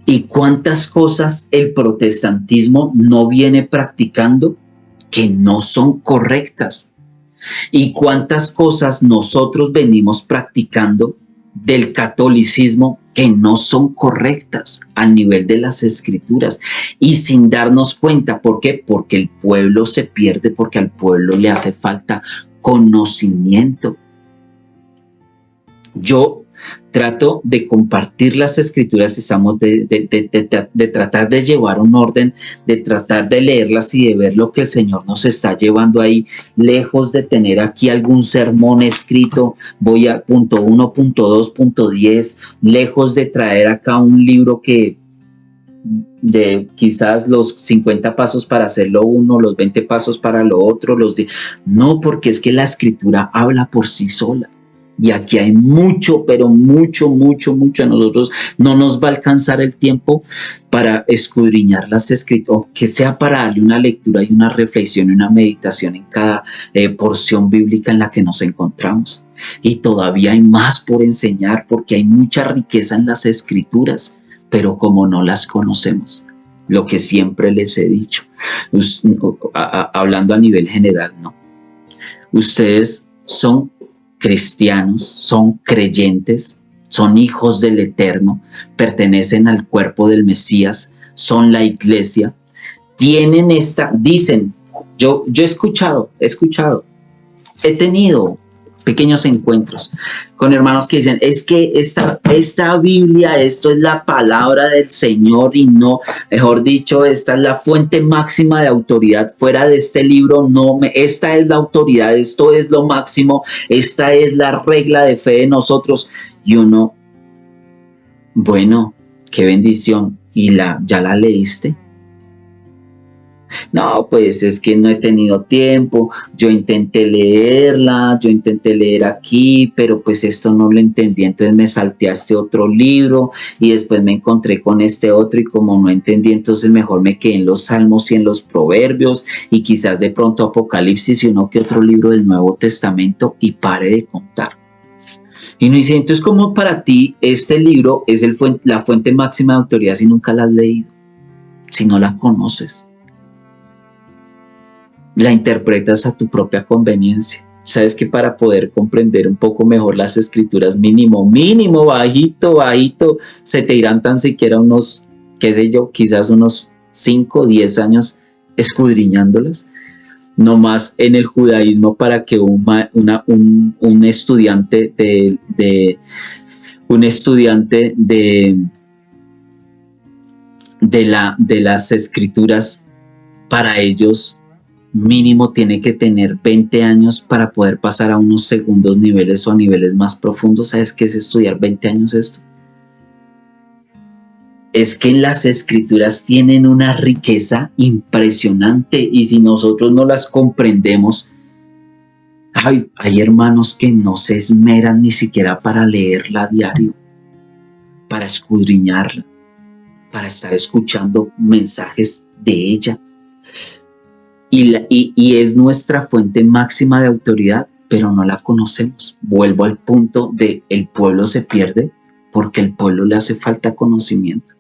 ¿Y cuántas cosas el protestantismo no viene practicando que no son correctas? ¿Y cuántas cosas nosotros venimos practicando del catolicismo que no son correctas a nivel de las escrituras? Y sin darnos cuenta, ¿por qué? Porque el pueblo se pierde, porque al pueblo le hace falta conocimiento. Yo trato de compartir las escrituras, estamos de tratar de llevar un orden, de tratar de leerlas y de ver lo que el Señor nos está llevando ahí, lejos de tener aquí algún sermón escrito, voy a punto 1, punto 2, punto 10, lejos de traer acá un libro que de quizás los 50 pasos para hacerlo uno, los 20 pasos para lo otro, no, porque es que la escritura habla por sí sola. Y aquí hay mucho, pero mucho. A nosotros no nos va a alcanzar el tiempo para escudriñar las escrituras, que sea para darle una lectura y una reflexión y una meditación en cada porción bíblica en la que nos encontramos. Y todavía hay más por enseñar porque hay mucha riqueza en las escrituras, pero como no las conocemos, lo que siempre les he dicho, hablando a nivel general, ¿no? Ustedes son cristianos, son creyentes, son hijos del Eterno, pertenecen al cuerpo del Mesías, son la iglesia, dicen, yo he escuchado, he tenido pequeños encuentros con hermanos que dicen, es que esta Biblia, esto es la palabra del Señor y no, mejor dicho, esta es la fuente máxima de autoridad, fuera de este libro, esta es la autoridad, esto es lo máximo, esta es la regla de fe de nosotros. Y uno, bueno, qué bendición, ¿y ya la leíste? No, pues es que no he tenido tiempo, yo intenté leerla, yo intenté leer aquí, pero pues esto no lo entendí, entonces me salté a este otro libro y después me encontré con este otro y como no entendí, entonces mejor me quedé en los Salmos y en los Proverbios y quizás de pronto Apocalipsis y uno que otro libro del Nuevo Testamento y pare de contar. Y no dice, entonces como para ti este libro es la fuente máxima de autoridad si nunca la has leído, si no la conoces? La interpretas a tu propia conveniencia. Sabes que para poder comprender un poco mejor las escrituras, mínimo, bajito, se te irán tan siquiera unos, qué sé yo, quizás unos 5 o 10 años escudriñándolas. No más en el judaísmo para que un estudiante de las escrituras, para ellos mínimo tiene que tener 20 años para poder pasar a unos segundos niveles o a niveles más profundos. ¿Sabes qué es estudiar 20 años esto? Es que las escrituras tienen una riqueza impresionante y si nosotros no las comprendemos, hay hermanos que no se esmeran ni siquiera para leerla a diario, para escudriñarla, para estar escuchando mensajes de ella. Y es nuestra fuente máxima de autoridad, pero no la conocemos. Vuelvo al punto de el pueblo se pierde porque al pueblo le hace falta conocimiento.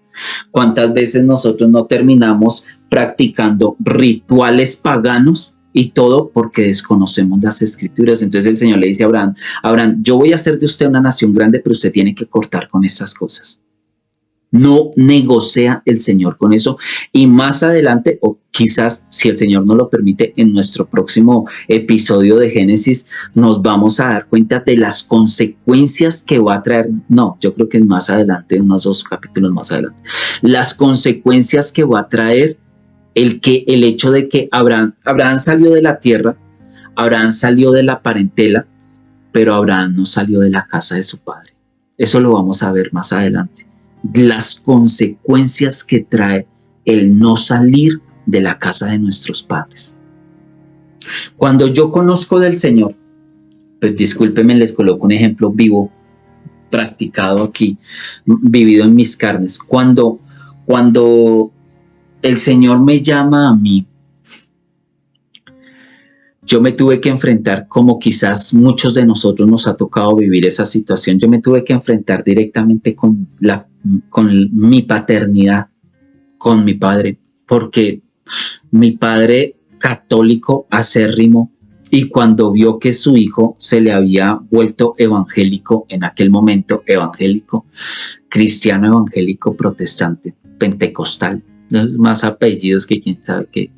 ¿Cuántas veces nosotros no terminamos practicando rituales paganos y todo porque desconocemos las escrituras? Entonces el Señor le dice a Abraham, yo voy a hacer de usted una nación grande, pero usted tiene que cortar con esas cosas. No negocia el Señor con eso. Y más adelante, o quizás si el Señor nos lo permite, en nuestro próximo episodio de Génesis, nos vamos a dar cuenta de las consecuencias que va a traer. No, yo creo que es más adelante, unos 2 capítulos más adelante. Las consecuencias que va a traer el hecho de que Abraham salió de la tierra, Abraham salió de la parentela, pero Abraham no salió de la casa de su padre. Eso lo vamos a ver más adelante. Las consecuencias que trae el no salir de la casa de nuestros padres. Cuando yo conozco del Señor, pues discúlpenme, les coloco un ejemplo vivo, practicado aquí, vivido en mis carnes. Cuando el Señor me llama a mí, yo me tuve que enfrentar, como quizás muchos de nosotros nos ha tocado vivir esa situación, yo me tuve que enfrentar directamente con mi paternidad, con mi padre, porque mi padre católico acérrimo, y cuando vio que su hijo se le había vuelto evangélico, en aquel momento evangélico, cristiano evangélico, protestante, pentecostal, más apellidos que quién sabe qué,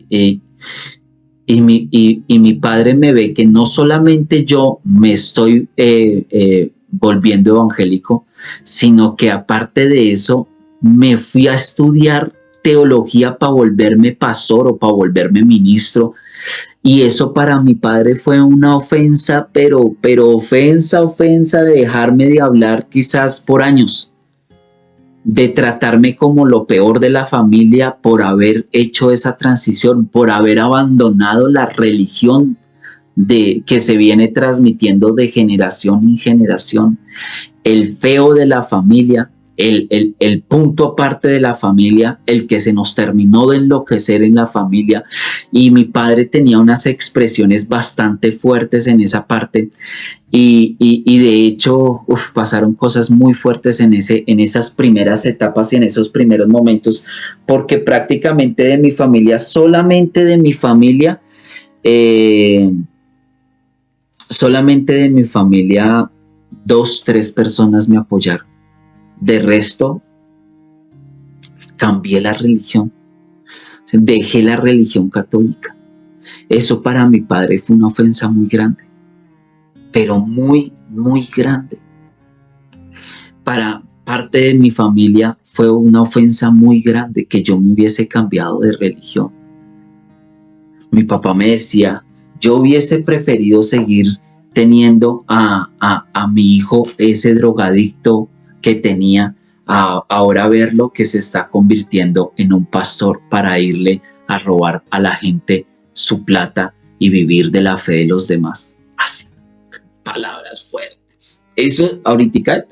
y mi padre me ve que no solamente yo me estoy volviendo evangélico, sino que aparte de eso me fui a estudiar teología para volverme pastor o para volverme ministro. Y eso para mi padre fue una ofensa, pero ofensa de dejarme de hablar quizás por años, de tratarme como lo peor de la familia por haber hecho esa transición, por haber abandonado la religión que se viene transmitiendo de generación en generación, el feo de la familia, el punto aparte de la familia, el que se nos terminó de enloquecer en la familia. Y mi padre tenía unas expresiones bastante fuertes en esa parte y de hecho pasaron cosas muy fuertes en esas primeras etapas y en esos primeros momentos, porque prácticamente de mi familia, solamente de mi familia, 2, 3 personas me apoyaron. De resto, cambié la religión, dejé la religión católica. Eso para mi padre fue una ofensa muy grande, pero muy, muy grande. Para parte de mi familia fue una ofensa muy grande que yo me hubiese cambiado de religión. Mi papá me decía, yo hubiese preferido seguir teniendo a mi hijo, ese drogadicto que tenía, ahora verlo que se está convirtiendo en un pastor para irle a robar a la gente su plata y vivir de la fe de los demás. Así, palabras fuertes. Eso ahorita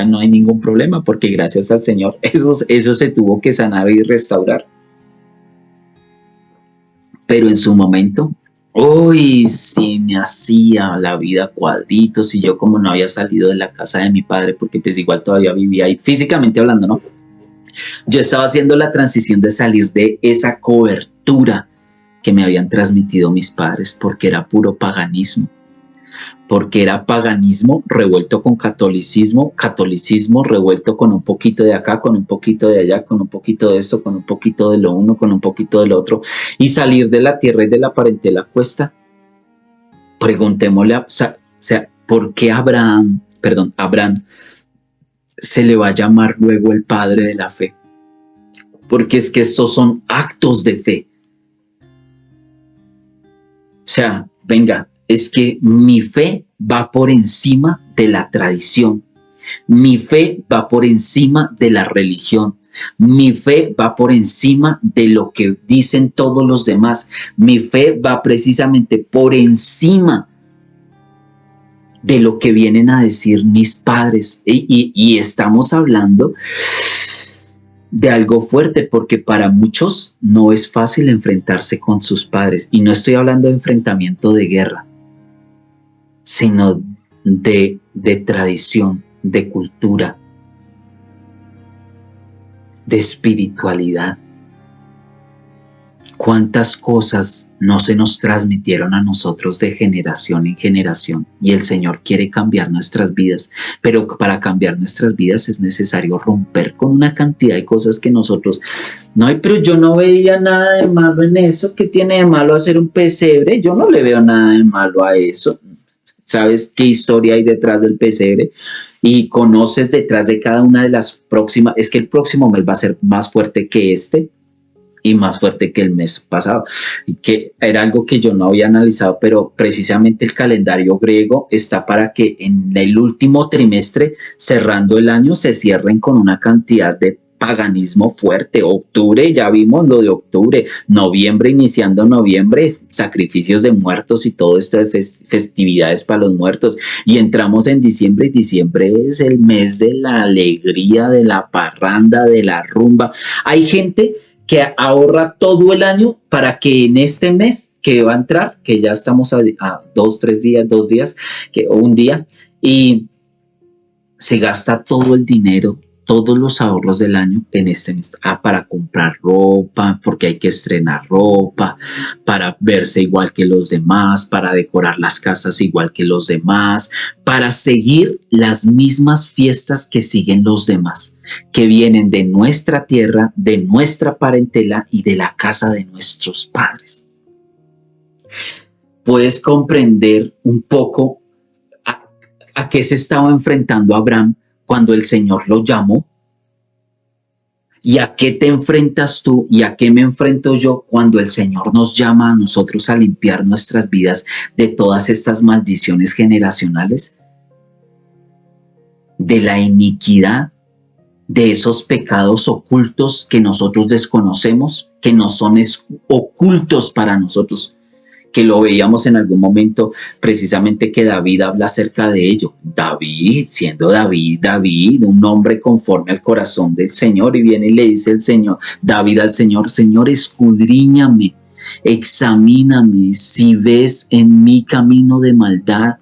no hay ningún problema porque gracias al Señor eso se tuvo que sanar y restaurar. Pero en su momento, uy, sí me hacía la vida cuadritos y yo como no había salido de la casa de mi padre porque pues igual todavía vivía ahí, físicamente hablando, ¿no? Yo estaba haciendo la transición de salir de esa cobertura que me habían transmitido mis padres porque era puro paganismo. Porque era paganismo revuelto con catolicismo, catolicismo revuelto con un poquito de acá, con un poquito de allá, con un poquito de esto, con un poquito de lo uno, con un poquito de lo otro. Y salir de la tierra y de la parentela cuesta. Preguntémosle, o sea, ¿por qué Abraham se le va a llamar luego el padre de la fe? Porque es que estos son actos de fe. O sea, venga, es que mi fe va por encima de la tradición. Mi fe va por encima de la religión. Mi fe va por encima de lo que dicen todos los demás. Mi fe va precisamente por encima de lo que vienen a decir mis padres. Y estamos hablando de algo fuerte porque para muchos no es fácil enfrentarse con sus padres. Y no estoy hablando de enfrentamiento de guerra, sino de tradición, de cultura, de espiritualidad. ¿Cuántas cosas no se nos transmitieron a nosotros de generación en generación? Y el Señor quiere cambiar nuestras vidas, pero para cambiar nuestras vidas es necesario romper con una cantidad de cosas que nosotros... No, pero yo no veía nada de malo en eso. ¿Qué tiene de malo hacer un pesebre? Yo no le veo nada de malo a eso. ¿Sabes qué historia hay detrás del pesebre? Y conoces detrás de cada una de las próximas... Es que el próximo mes va a ser más fuerte que este y más fuerte que el mes pasado, que era algo que yo no había analizado, pero precisamente el calendario griego está para que en el último trimestre, cerrando el año, se cierren con una cantidad de paganismo fuerte. Octubre, ya vimos lo de octubre, noviembre, iniciando noviembre, sacrificios de muertos y todo esto de festividades para los muertos, y entramos en diciembre, y diciembre es el mes de la alegría, de la parranda, de la rumba. Hay gente que ahorra todo el año para que en este mes que va a entrar, que ya estamos a 2 días, o un día, y se gasta todo el dinero, todos los ahorros del año en este mes, para comprar ropa, porque hay que estrenar ropa, para verse igual que los demás, para decorar las casas igual que los demás, para seguir las mismas fiestas que siguen los demás, que vienen de nuestra tierra, de nuestra parentela y de la casa de nuestros padres. Puedes comprender un poco a qué se estaba enfrentando Abraham cuando el Señor lo llamó, y a qué te enfrentas tú y a qué me enfrento yo cuando el Señor nos llama a nosotros a limpiar nuestras vidas de todas estas maldiciones generacionales, de la iniquidad, de esos pecados ocultos que nosotros desconocemos, que no son ocultos para nosotros, que lo veíamos en algún momento, precisamente que David habla acerca de ello. David, siendo David, un hombre conforme al corazón del Señor, y viene y le dice el Señor, David al Señor, Señor, escudriñame, examíname, si ves en mí camino de maldad,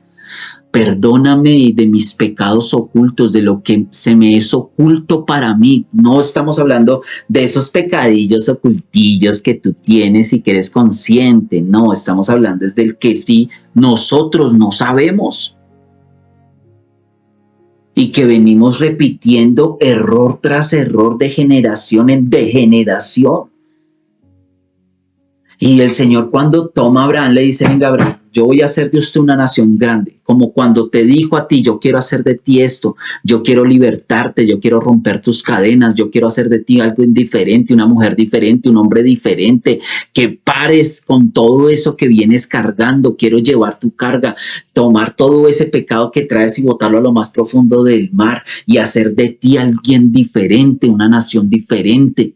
perdóname de mis pecados ocultos, de lo que se me es oculto para mí. No estamos hablando de esos pecadillos ocultillos que tú tienes y que eres consciente. No, estamos hablando desde el que sí nosotros no sabemos y que venimos repitiendo error tras error, de generación en generación. Y el Señor, cuando toma a Abraham, le dice, venga Abraham, yo voy a hacer de usted una nación grande, como cuando te dijo a ti, yo quiero hacer de ti esto, yo quiero libertarte, yo quiero romper tus cadenas, yo quiero hacer de ti algo diferente, una mujer diferente, un hombre diferente, que pares con todo eso que vienes cargando, quiero llevar tu carga, tomar todo ese pecado que traes y botarlo a lo más profundo del mar y hacer de ti alguien diferente, una nación diferente.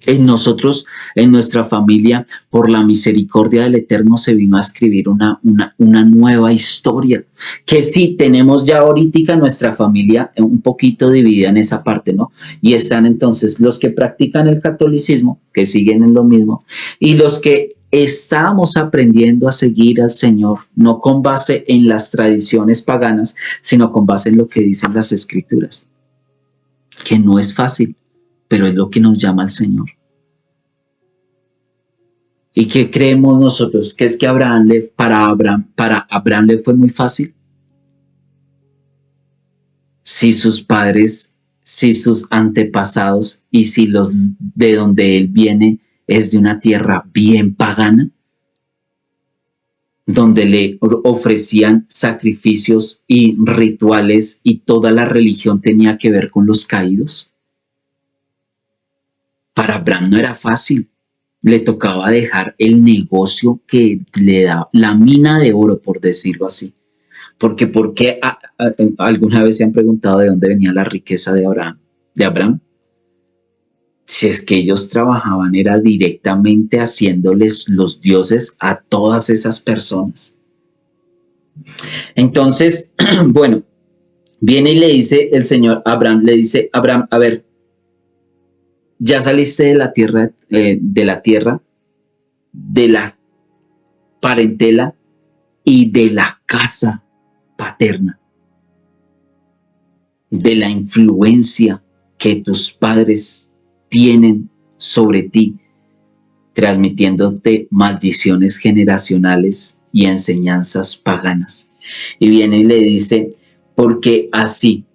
En nosotros, en nuestra familia, por la misericordia del Eterno, se vino a escribir una nueva historia. Que sí, tenemos ya ahorita nuestra familia un poquito dividida en esa parte, ¿no? Y están entonces los que practican el catolicismo, que siguen en lo mismo, y los que estamos aprendiendo a seguir al Señor, no con base en las tradiciones paganas, sino con base en lo que dicen las Escrituras. Que no es fácil, pero es lo que nos llama al Señor. ¿Y qué creemos nosotros? ¿Que es que para Abraham le fue muy fácil? Si sus padres, si sus antepasados y si los de donde él viene es de una tierra bien pagana, donde le ofrecían sacrificios y rituales y toda la religión tenía que ver con los caídos. Para Abraham no era fácil. Le tocaba dejar el negocio que le daba, la mina de oro, por decirlo así. Porque alguna vez se han preguntado de dónde venía la riqueza de Abraham. Si es que ellos trabajaban era directamente haciéndoles los dioses a todas esas personas. Entonces, bueno, viene y le dice el Señor a Abraham, le dice, Abraham, a ver, ya saliste de la tierra, de la parentela y de la casa paterna, de la influencia que tus padres tienen sobre ti, transmitiéndote maldiciones generacionales y enseñanzas paganas. Y viene y le dice, porque así,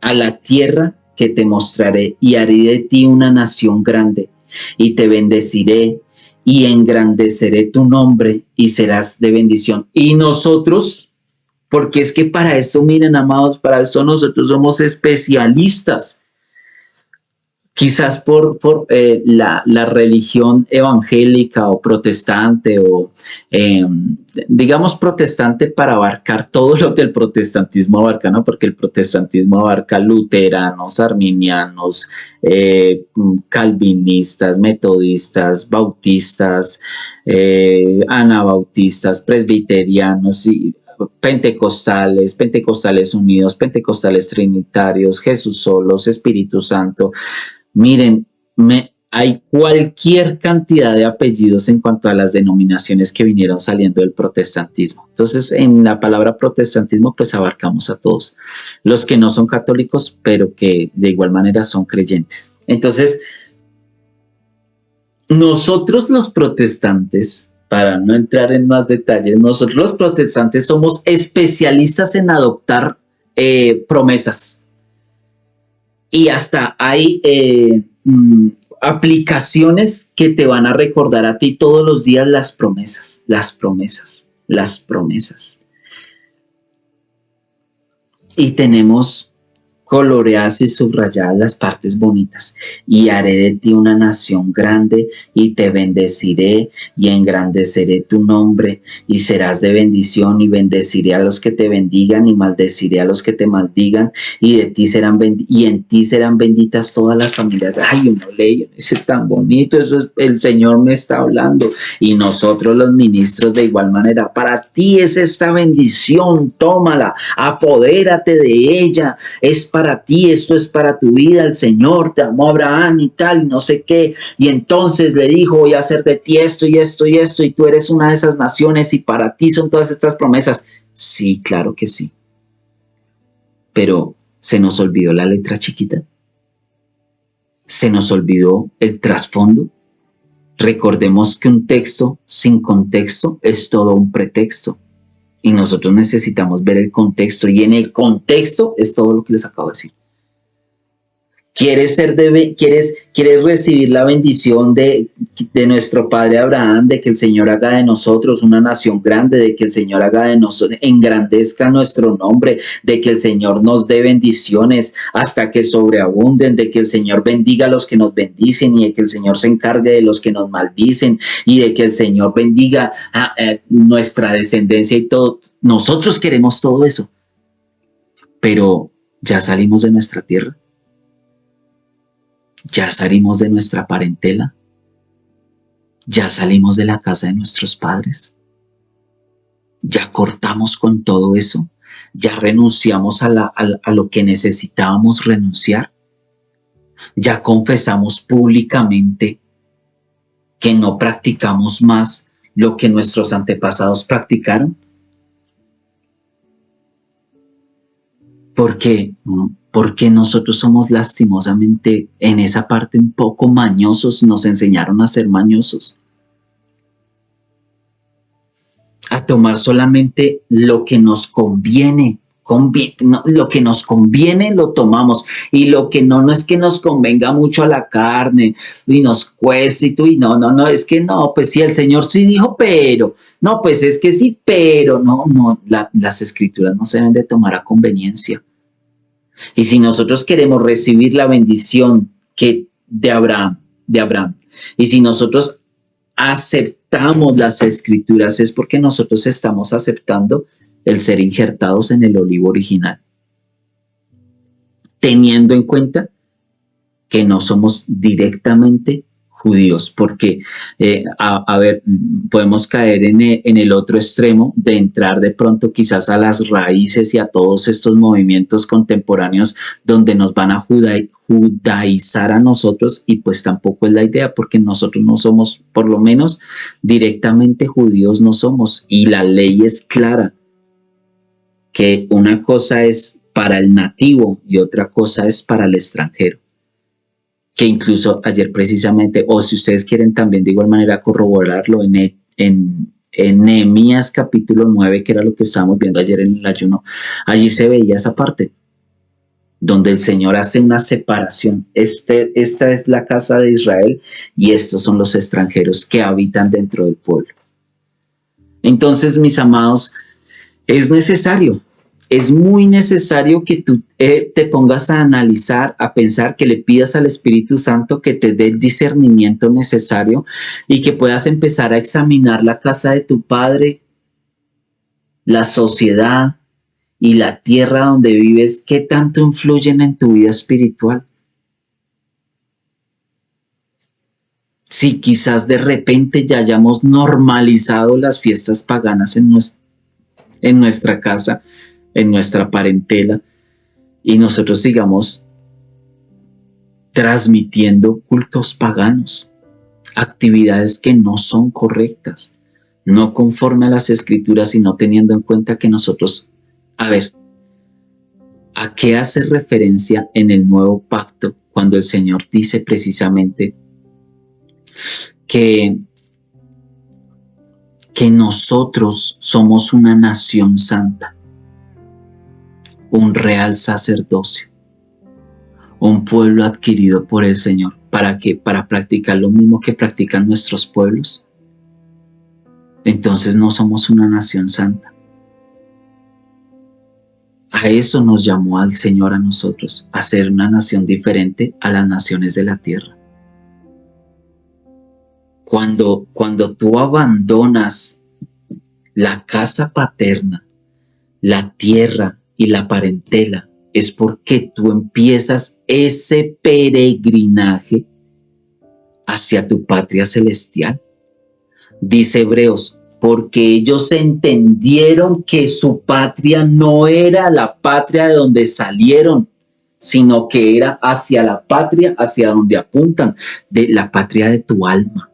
a la tierra que te mostraré y haré de ti una nación grande y te bendeciré y engrandeceré tu nombre y serás de bendición. Y nosotros, porque es que para eso, miren, amados, para eso nosotros somos especialistas. Quizás por la religión evangélica o protestante o digamos protestante para abarcar todo lo que el protestantismo abarca, ¿no? Porque el protestantismo abarca luteranos, arminianos, calvinistas, metodistas, bautistas, anabautistas, presbiterianos y pentecostales unidos, pentecostales trinitarios, Jesús solos, Espíritu Santo. Miren, hay cualquier cantidad de apellidos en cuanto a las denominaciones que vinieron saliendo del protestantismo. Entonces, en la palabra protestantismo, pues abarcamos a todos. Los que no son católicos, pero que de igual manera son creyentes. Entonces, nosotros los protestantes, para no entrar en más detalles, nosotros los protestantes somos especialistas en adoptar promesas. Y hasta hay aplicaciones que te van a recordar a ti todos los días las promesas, las promesas, las promesas. Y tenemos coloreadas y subrayadas las partes bonitas. Y haré de ti una nación grande y te bendeciré y engrandeceré tu nombre y serás de bendición y bendeciré a los que te bendigan y maldeciré a los que te maldigan y de ti serán y en ti serán benditas todas las familias. Ay, uno lee, dice tan bonito, eso es, el Señor me está hablando y nosotros los ministros de igual manera. Para ti es esta bendición, tómala, apodérate de ella, es para ti, esto es para tu vida, el Señor te amó a Abraham y tal, y no sé qué, y entonces le dijo, voy a hacer de ti esto y esto y esto, y tú eres una de esas naciones, y para ti son todas estas promesas. Sí, claro que sí. Pero se nos olvidó la letra chiquita. Se nos olvidó el trasfondo. Recordemos que un texto sin contexto es todo un pretexto. Y nosotros necesitamos ver el contexto. Y en el contexto es todo lo que les acabo de decir. ¿Quieres recibir la bendición de nuestro padre Abraham, de que el Señor haga de nosotros una nación grande, de que el Señor haga de nosotros, engrandezca nuestro nombre, de que el Señor nos dé bendiciones hasta que sobreabunden, de que el Señor bendiga a los que nos bendicen y de que el Señor se encargue de los que nos maldicen y de que el Señor bendiga a nuestra descendencia y todo? Nosotros queremos todo eso, pero ya salimos de nuestra tierra. Ya salimos de nuestra parentela. Ya salimos de la casa de nuestros padres. Ya cortamos con todo eso. Ya renunciamos a lo que necesitábamos renunciar. Ya confesamos públicamente que no practicamos más lo que nuestros antepasados practicaron. Porque nosotros somos lastimosamente en esa parte un poco mañosos, nos enseñaron a ser mañosos, a tomar solamente lo que nos conviene, no, lo que nos conviene lo tomamos y lo que no es que nos convenga mucho a la carne y nos cueste y no, es que no, pues sí, el Señor sí dijo, pero, no, pues es que sí, pero, no, las escrituras no se deben de tomar a conveniencia. Y si nosotros queremos recibir la bendición de Abraham, y si nosotros aceptamos las escrituras, es porque nosotros estamos aceptando el ser injertados en el olivo original, teniendo en cuenta que no somos directamente judíos, porque, a ver, podemos caer en el otro extremo de entrar de pronto quizás a las raíces y a todos estos movimientos contemporáneos donde nos van a judaizar a nosotros, y pues tampoco es la idea, porque nosotros no somos, por lo menos directamente judíos no somos, y la ley es clara, que una cosa es para el nativo y otra cosa es para el extranjero. Que incluso ayer precisamente, o si ustedes quieren también de igual manera corroborarlo en Nehemías capítulo 9, que era lo que estábamos viendo ayer en el ayuno, allí se veía esa parte, donde el Señor hace una separación. Esta es la casa de Israel y estos son los extranjeros que habitan dentro del pueblo. Entonces, mis amados, es necesario. Es muy necesario que tú te pongas a analizar, a pensar, que le pidas al Espíritu Santo que te dé el discernimiento necesario y que puedas empezar a examinar la casa de tu padre, la sociedad y la tierra donde vives, qué tanto influyen en tu vida espiritual. Si quizás de repente ya hayamos normalizado las fiestas paganas en nuestra casa, en nuestra parentela, y nosotros sigamos transmitiendo cultos paganos, actividades que no son correctas, no conforme a las escrituras, sino teniendo en cuenta que nosotros, a ver, ¿a qué hace referencia en el nuevo pacto cuando el Señor dice precisamente que nosotros somos una nación santa, un real sacerdocio, un pueblo adquirido por el Señor? ¿Para qué? ¿Para practicar lo mismo que practican nuestros pueblos? Entonces no somos una nación santa. A eso nos llamó al Señor a nosotros, a ser una nación diferente a las naciones de la tierra. Cuando tú abandonas la casa paterna, la tierra y la parentela, es porque tú empiezas ese peregrinaje hacia tu patria celestial. Dice Hebreos, porque ellos entendieron que su patria no era la patria de donde salieron, sino que era hacia la patria, hacia donde apuntan, de la patria de tu alma,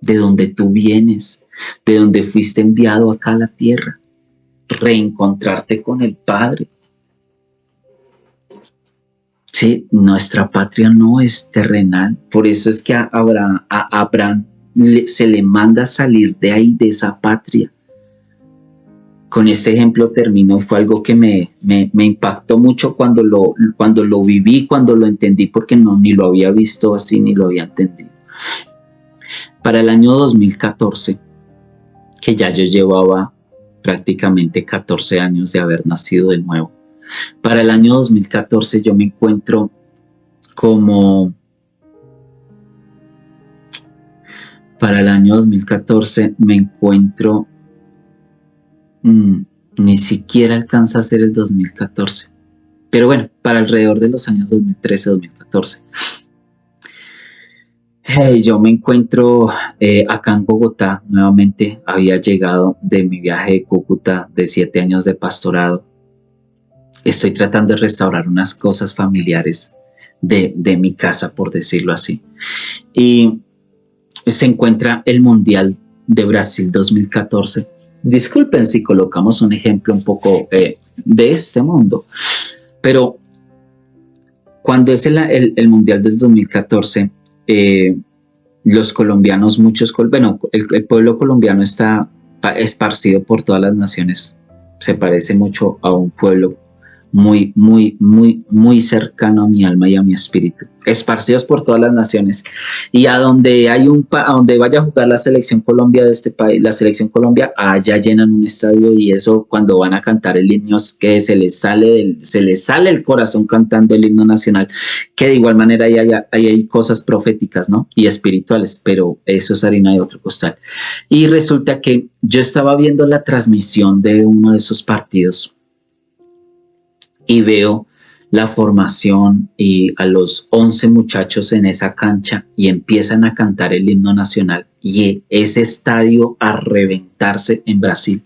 de donde tú vienes, de donde fuiste enviado acá a la tierra, reencontrarte con el Padre. Sí, nuestra patria no es terrenal, por eso es que a Abraham se le manda salir de ahí, de esa patria. Con este ejemplo termino, fue algo que me impactó mucho cuando lo viví, cuando lo entendí, porque ni lo había visto así, ni lo había entendido. Para el año 2014, que ya yo llevaba prácticamente 14 años de haber nacido de nuevo, para el año 2014 yo me encuentro para el año 2014 me encuentro, ni siquiera alcanza a ser el 2014, pero bueno, para alrededor de los años 2013-2014, Yo me encuentro acá en Bogotá nuevamente. Había llegado de mi viaje de Cúcuta de 7 años de pastorado. Estoy tratando de restaurar unas cosas familiares de mi casa, por decirlo así. Y se encuentra el Mundial de Brasil 2014. Disculpen si colocamos un ejemplo un poco de este mundo, pero cuando es el Mundial del 2014, los colombianos, bueno, el pueblo colombiano está esparcido por todas las naciones. Se parece mucho a un pueblo muy, muy, muy, muy cercano a mi alma y a mi espíritu, esparcidos por todas las naciones. Y a donde a donde vaya a jugar la selección Colombia de este país, la selección Colombia, allá llenan un estadio, y eso cuando van a cantar el himno es que se les sale el corazón cantando el himno nacional, que de igual manera hay cosas proféticas, ¿no? Y espirituales, pero eso es harina de otro costal. Y resulta que yo estaba viendo la transmisión de uno de esos partidos y veo la formación y a los 11 muchachos en esa cancha y empiezan a cantar el himno nacional, y ese estadio a reventarse en Brasil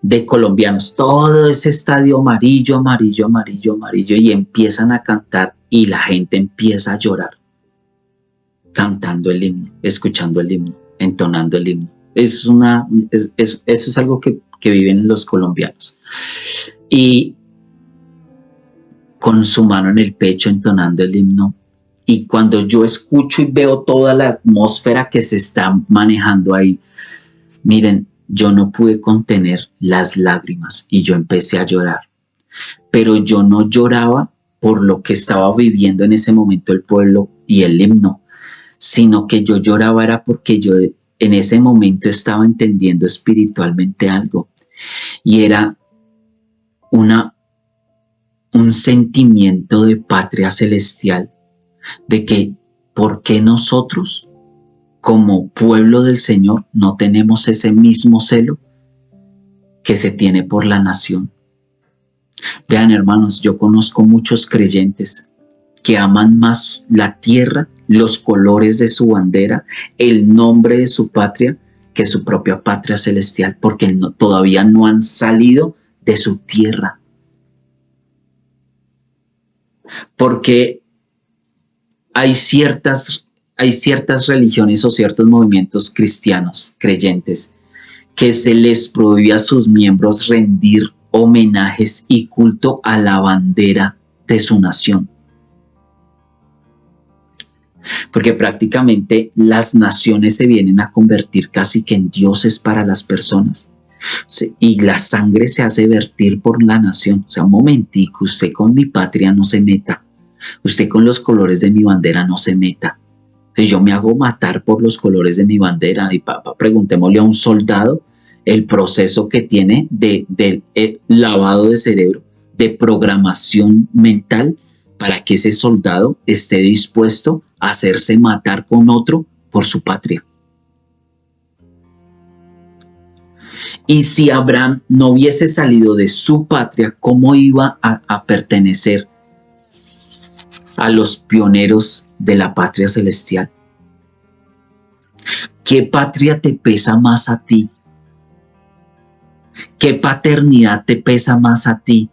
de colombianos, todo ese estadio amarillo, amarillo, amarillo, amarillo, y empiezan a cantar y la gente empieza a llorar cantando el himno, escuchando el himno, entonando el himno. Eso es algo que viven los colombianos. Y con su mano en el pecho entonando el himno. Y cuando yo escucho y veo toda la atmósfera que se está manejando ahí, miren, yo no pude contener las lágrimas y yo empecé a llorar. Pero yo no lloraba por lo que estaba viviendo en ese momento el pueblo y el himno, sino que yo lloraba era porque yo en ese momento estaba entendiendo espiritualmente algo, y era un sentimiento de patria celestial, de que ¿por qué nosotros como pueblo del Señor no tenemos ese mismo celo que se tiene por la nación? Vean, hermanos, yo conozco muchos creyentes que aman más la tierra, los colores de su bandera, el nombre de su patria, que su propia patria celestial, porque todavía no han salido de su tierra. Porque hay ciertas religiones o ciertos movimientos cristianos, creyentes, que se les prohíbe a sus miembros rendir homenajes y culto a la bandera de su nación. Porque prácticamente las naciones se vienen a convertir casi que en dioses para las personas. Y la sangre se hace vertir por la nación. O sea, un momentico, usted con mi patria no se meta. Usted con los colores de mi bandera no se meta. Yo me hago matar por los colores de mi bandera. Y preguntémosle a un soldado el proceso que tiene de lavado de cerebro, de programación mental, para que ese soldado esté dispuesto a hacerse matar con otro por su patria. Y si Abraham no hubiese salido de su patria, ¿cómo iba a pertenecer a los pioneros de la patria celestial? ¿Qué patria te pesa más a ti? ¿Qué paternidad te pesa más a ti?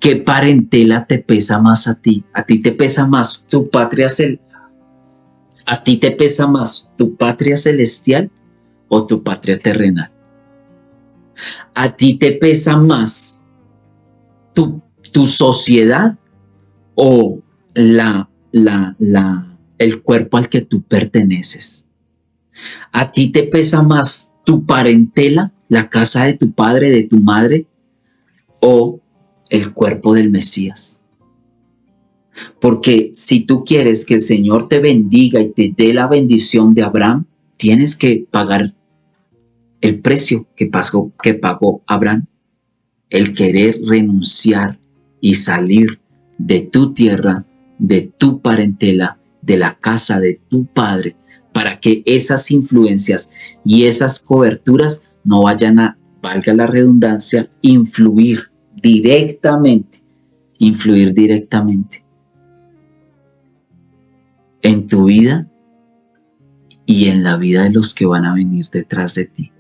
¿Qué parentela te pesa más a ti? ¿A ti te pesa más tu patria ¿A ti te pesa más tu patria celestial o tu patria terrenal? ¿A ti te pesa más tu sociedad o el cuerpo al que tú perteneces? ¿A ti te pesa más tu parentela, la casa de tu padre, de tu madre, o el cuerpo del Mesías? Porque si tú quieres que el Señor te bendiga y te dé la bendición de Abraham, tienes que pagar el precio que pagó Abraham, el querer renunciar y salir de tu tierra, de tu parentela, de la casa de tu padre, para que esas influencias y esas coberturas no vayan a, valga la redundancia, influir directamente en tu vida y en la vida de los que van a venir detrás de ti.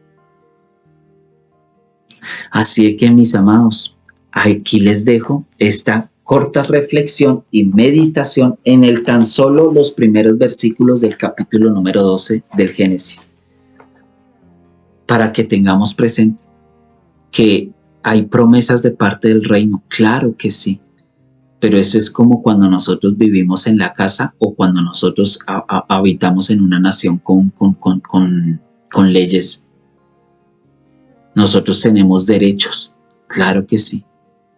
Así que, mis amados, aquí les dejo esta corta reflexión y meditación en el tan solo los primeros versículos del capítulo número 12 del Génesis, para que tengamos presente que hay promesas de parte del reino. Claro que sí, pero eso es como cuando nosotros vivimos en la casa o cuando nosotros habitamos en una nación con leyes. Nosotros tenemos derechos, claro que sí,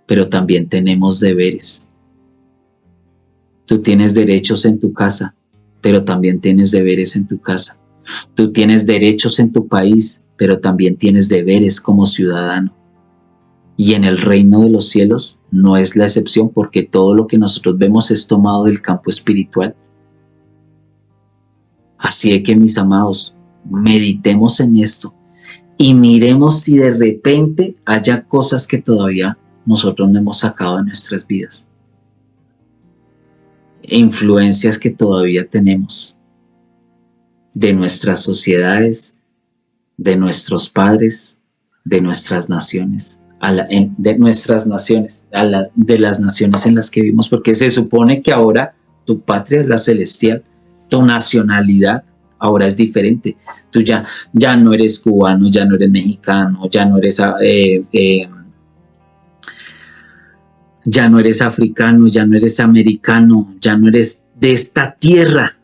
pero también tenemos deberes. Tú tienes derechos en tu casa, pero también tienes deberes en tu casa. Tú tienes derechos en tu país, pero también tienes deberes como ciudadano. Y en el reino de los cielos no es la excepción, porque todo lo que nosotros vemos es tomado del campo espiritual. Así que, mis amados, meditemos en esto y miremos si de repente haya cosas que todavía nosotros no hemos sacado de nuestras vidas. Influencias que todavía tenemos de nuestras sociedades, de nuestros padres, de nuestras naciones, de las naciones en las que vivimos, porque se supone que ahora tu patria es la celestial, tu nacionalidad ahora es diferente. Tú ya no eres cubano, ya no eres mexicano, ya no eres africano, ya no eres americano, ya no eres de esta tierra,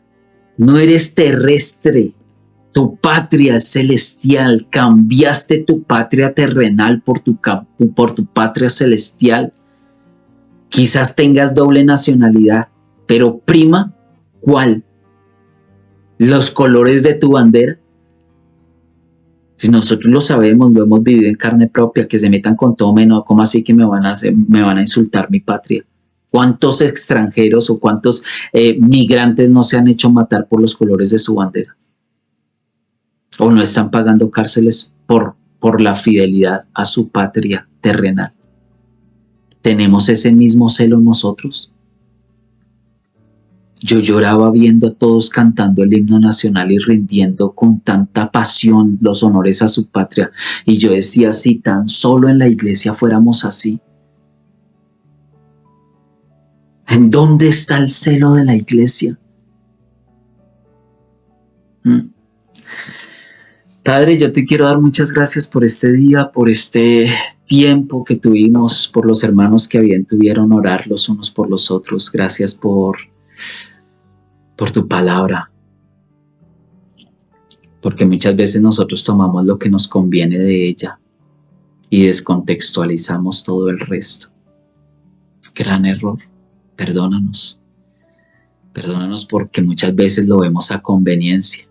no eres terrestre. Tu patria es celestial. Cambiaste tu patria terrenal por tu patria celestial. Quizás tengas doble nacionalidad, pero prima, ¿cuál? ¿Los colores de tu bandera? Si nosotros lo sabemos, lo hemos vivido en carne propia, que se metan con todo menos, ¿cómo así que me van a insultar mi patria? ¿Cuántos extranjeros o cuántos migrantes no se han hecho matar por los colores de su bandera? ¿O no están pagando cárceles por la fidelidad a su patria terrenal? ¿Tenemos ese mismo celo nosotros? Yo lloraba viendo a todos cantando el himno nacional y rindiendo con tanta pasión los honores a su patria. Y yo decía, si tan solo en la iglesia fuéramos así. ¿En dónde está el celo de la iglesia? Padre, yo te quiero dar muchas gracias por este día, por este tiempo que tuvimos, por los hermanos que bien tuvieron orar los unos por los otros. Gracias por tu palabra, porque muchas veces nosotros tomamos lo que nos conviene de ella y descontextualizamos todo el resto. Gran error. Perdónanos. Perdónanos porque muchas veces lo vemos a conveniencia.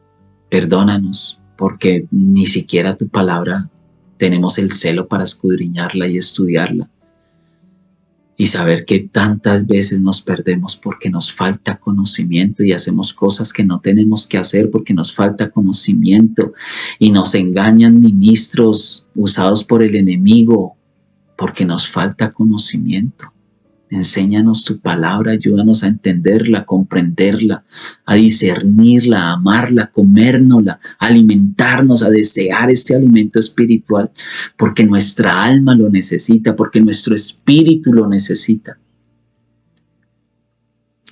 Perdónanos porque ni siquiera tu palabra tenemos el celo para escudriñarla y estudiarla. Y saber que tantas veces nos perdemos porque nos falta conocimiento y hacemos cosas que no tenemos que hacer porque nos falta conocimiento, y nos engañan ministros usados por el enemigo porque nos falta conocimiento. Enséñanos tu palabra, ayúdanos a entenderla, a comprenderla, a discernirla, a amarla, a comérnosla, a alimentarnos, a desear este alimento espiritual, porque nuestra alma lo necesita, porque nuestro espíritu lo necesita.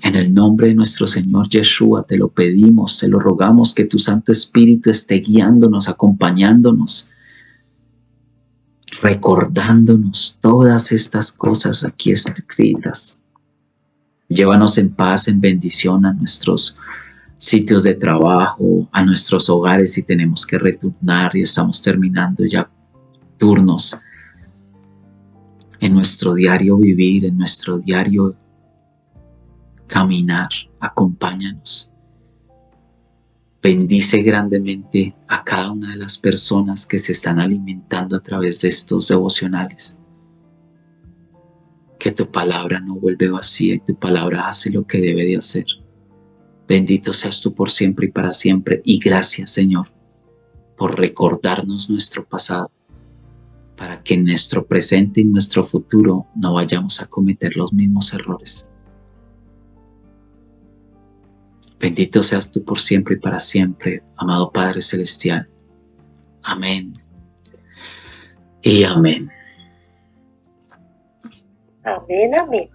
En el nombre de nuestro Señor Yeshua te lo pedimos, te lo rogamos, que tu Santo Espíritu esté guiándonos, acompañándonos, recordándonos todas estas cosas aquí escritas. Llévanos en paz, en bendición a nuestros sitios de trabajo, a nuestros hogares si tenemos que retornar y estamos terminando ya turnos. En nuestro diario vivir, en nuestro diario caminar, acompáñanos. Bendice grandemente a cada una de las personas que se están alimentando a través de estos devocionales. Que tu palabra no vuelve vacía y tu palabra hace lo que debe de hacer. Bendito seas tú por siempre y para siempre. Y gracias, Señor, por recordarnos nuestro pasado, para que en nuestro presente y nuestro futuro no vayamos a cometer los mismos errores. Bendito seas tú por siempre y para siempre, amado Padre Celestial. Amén y amén. Amén, amén.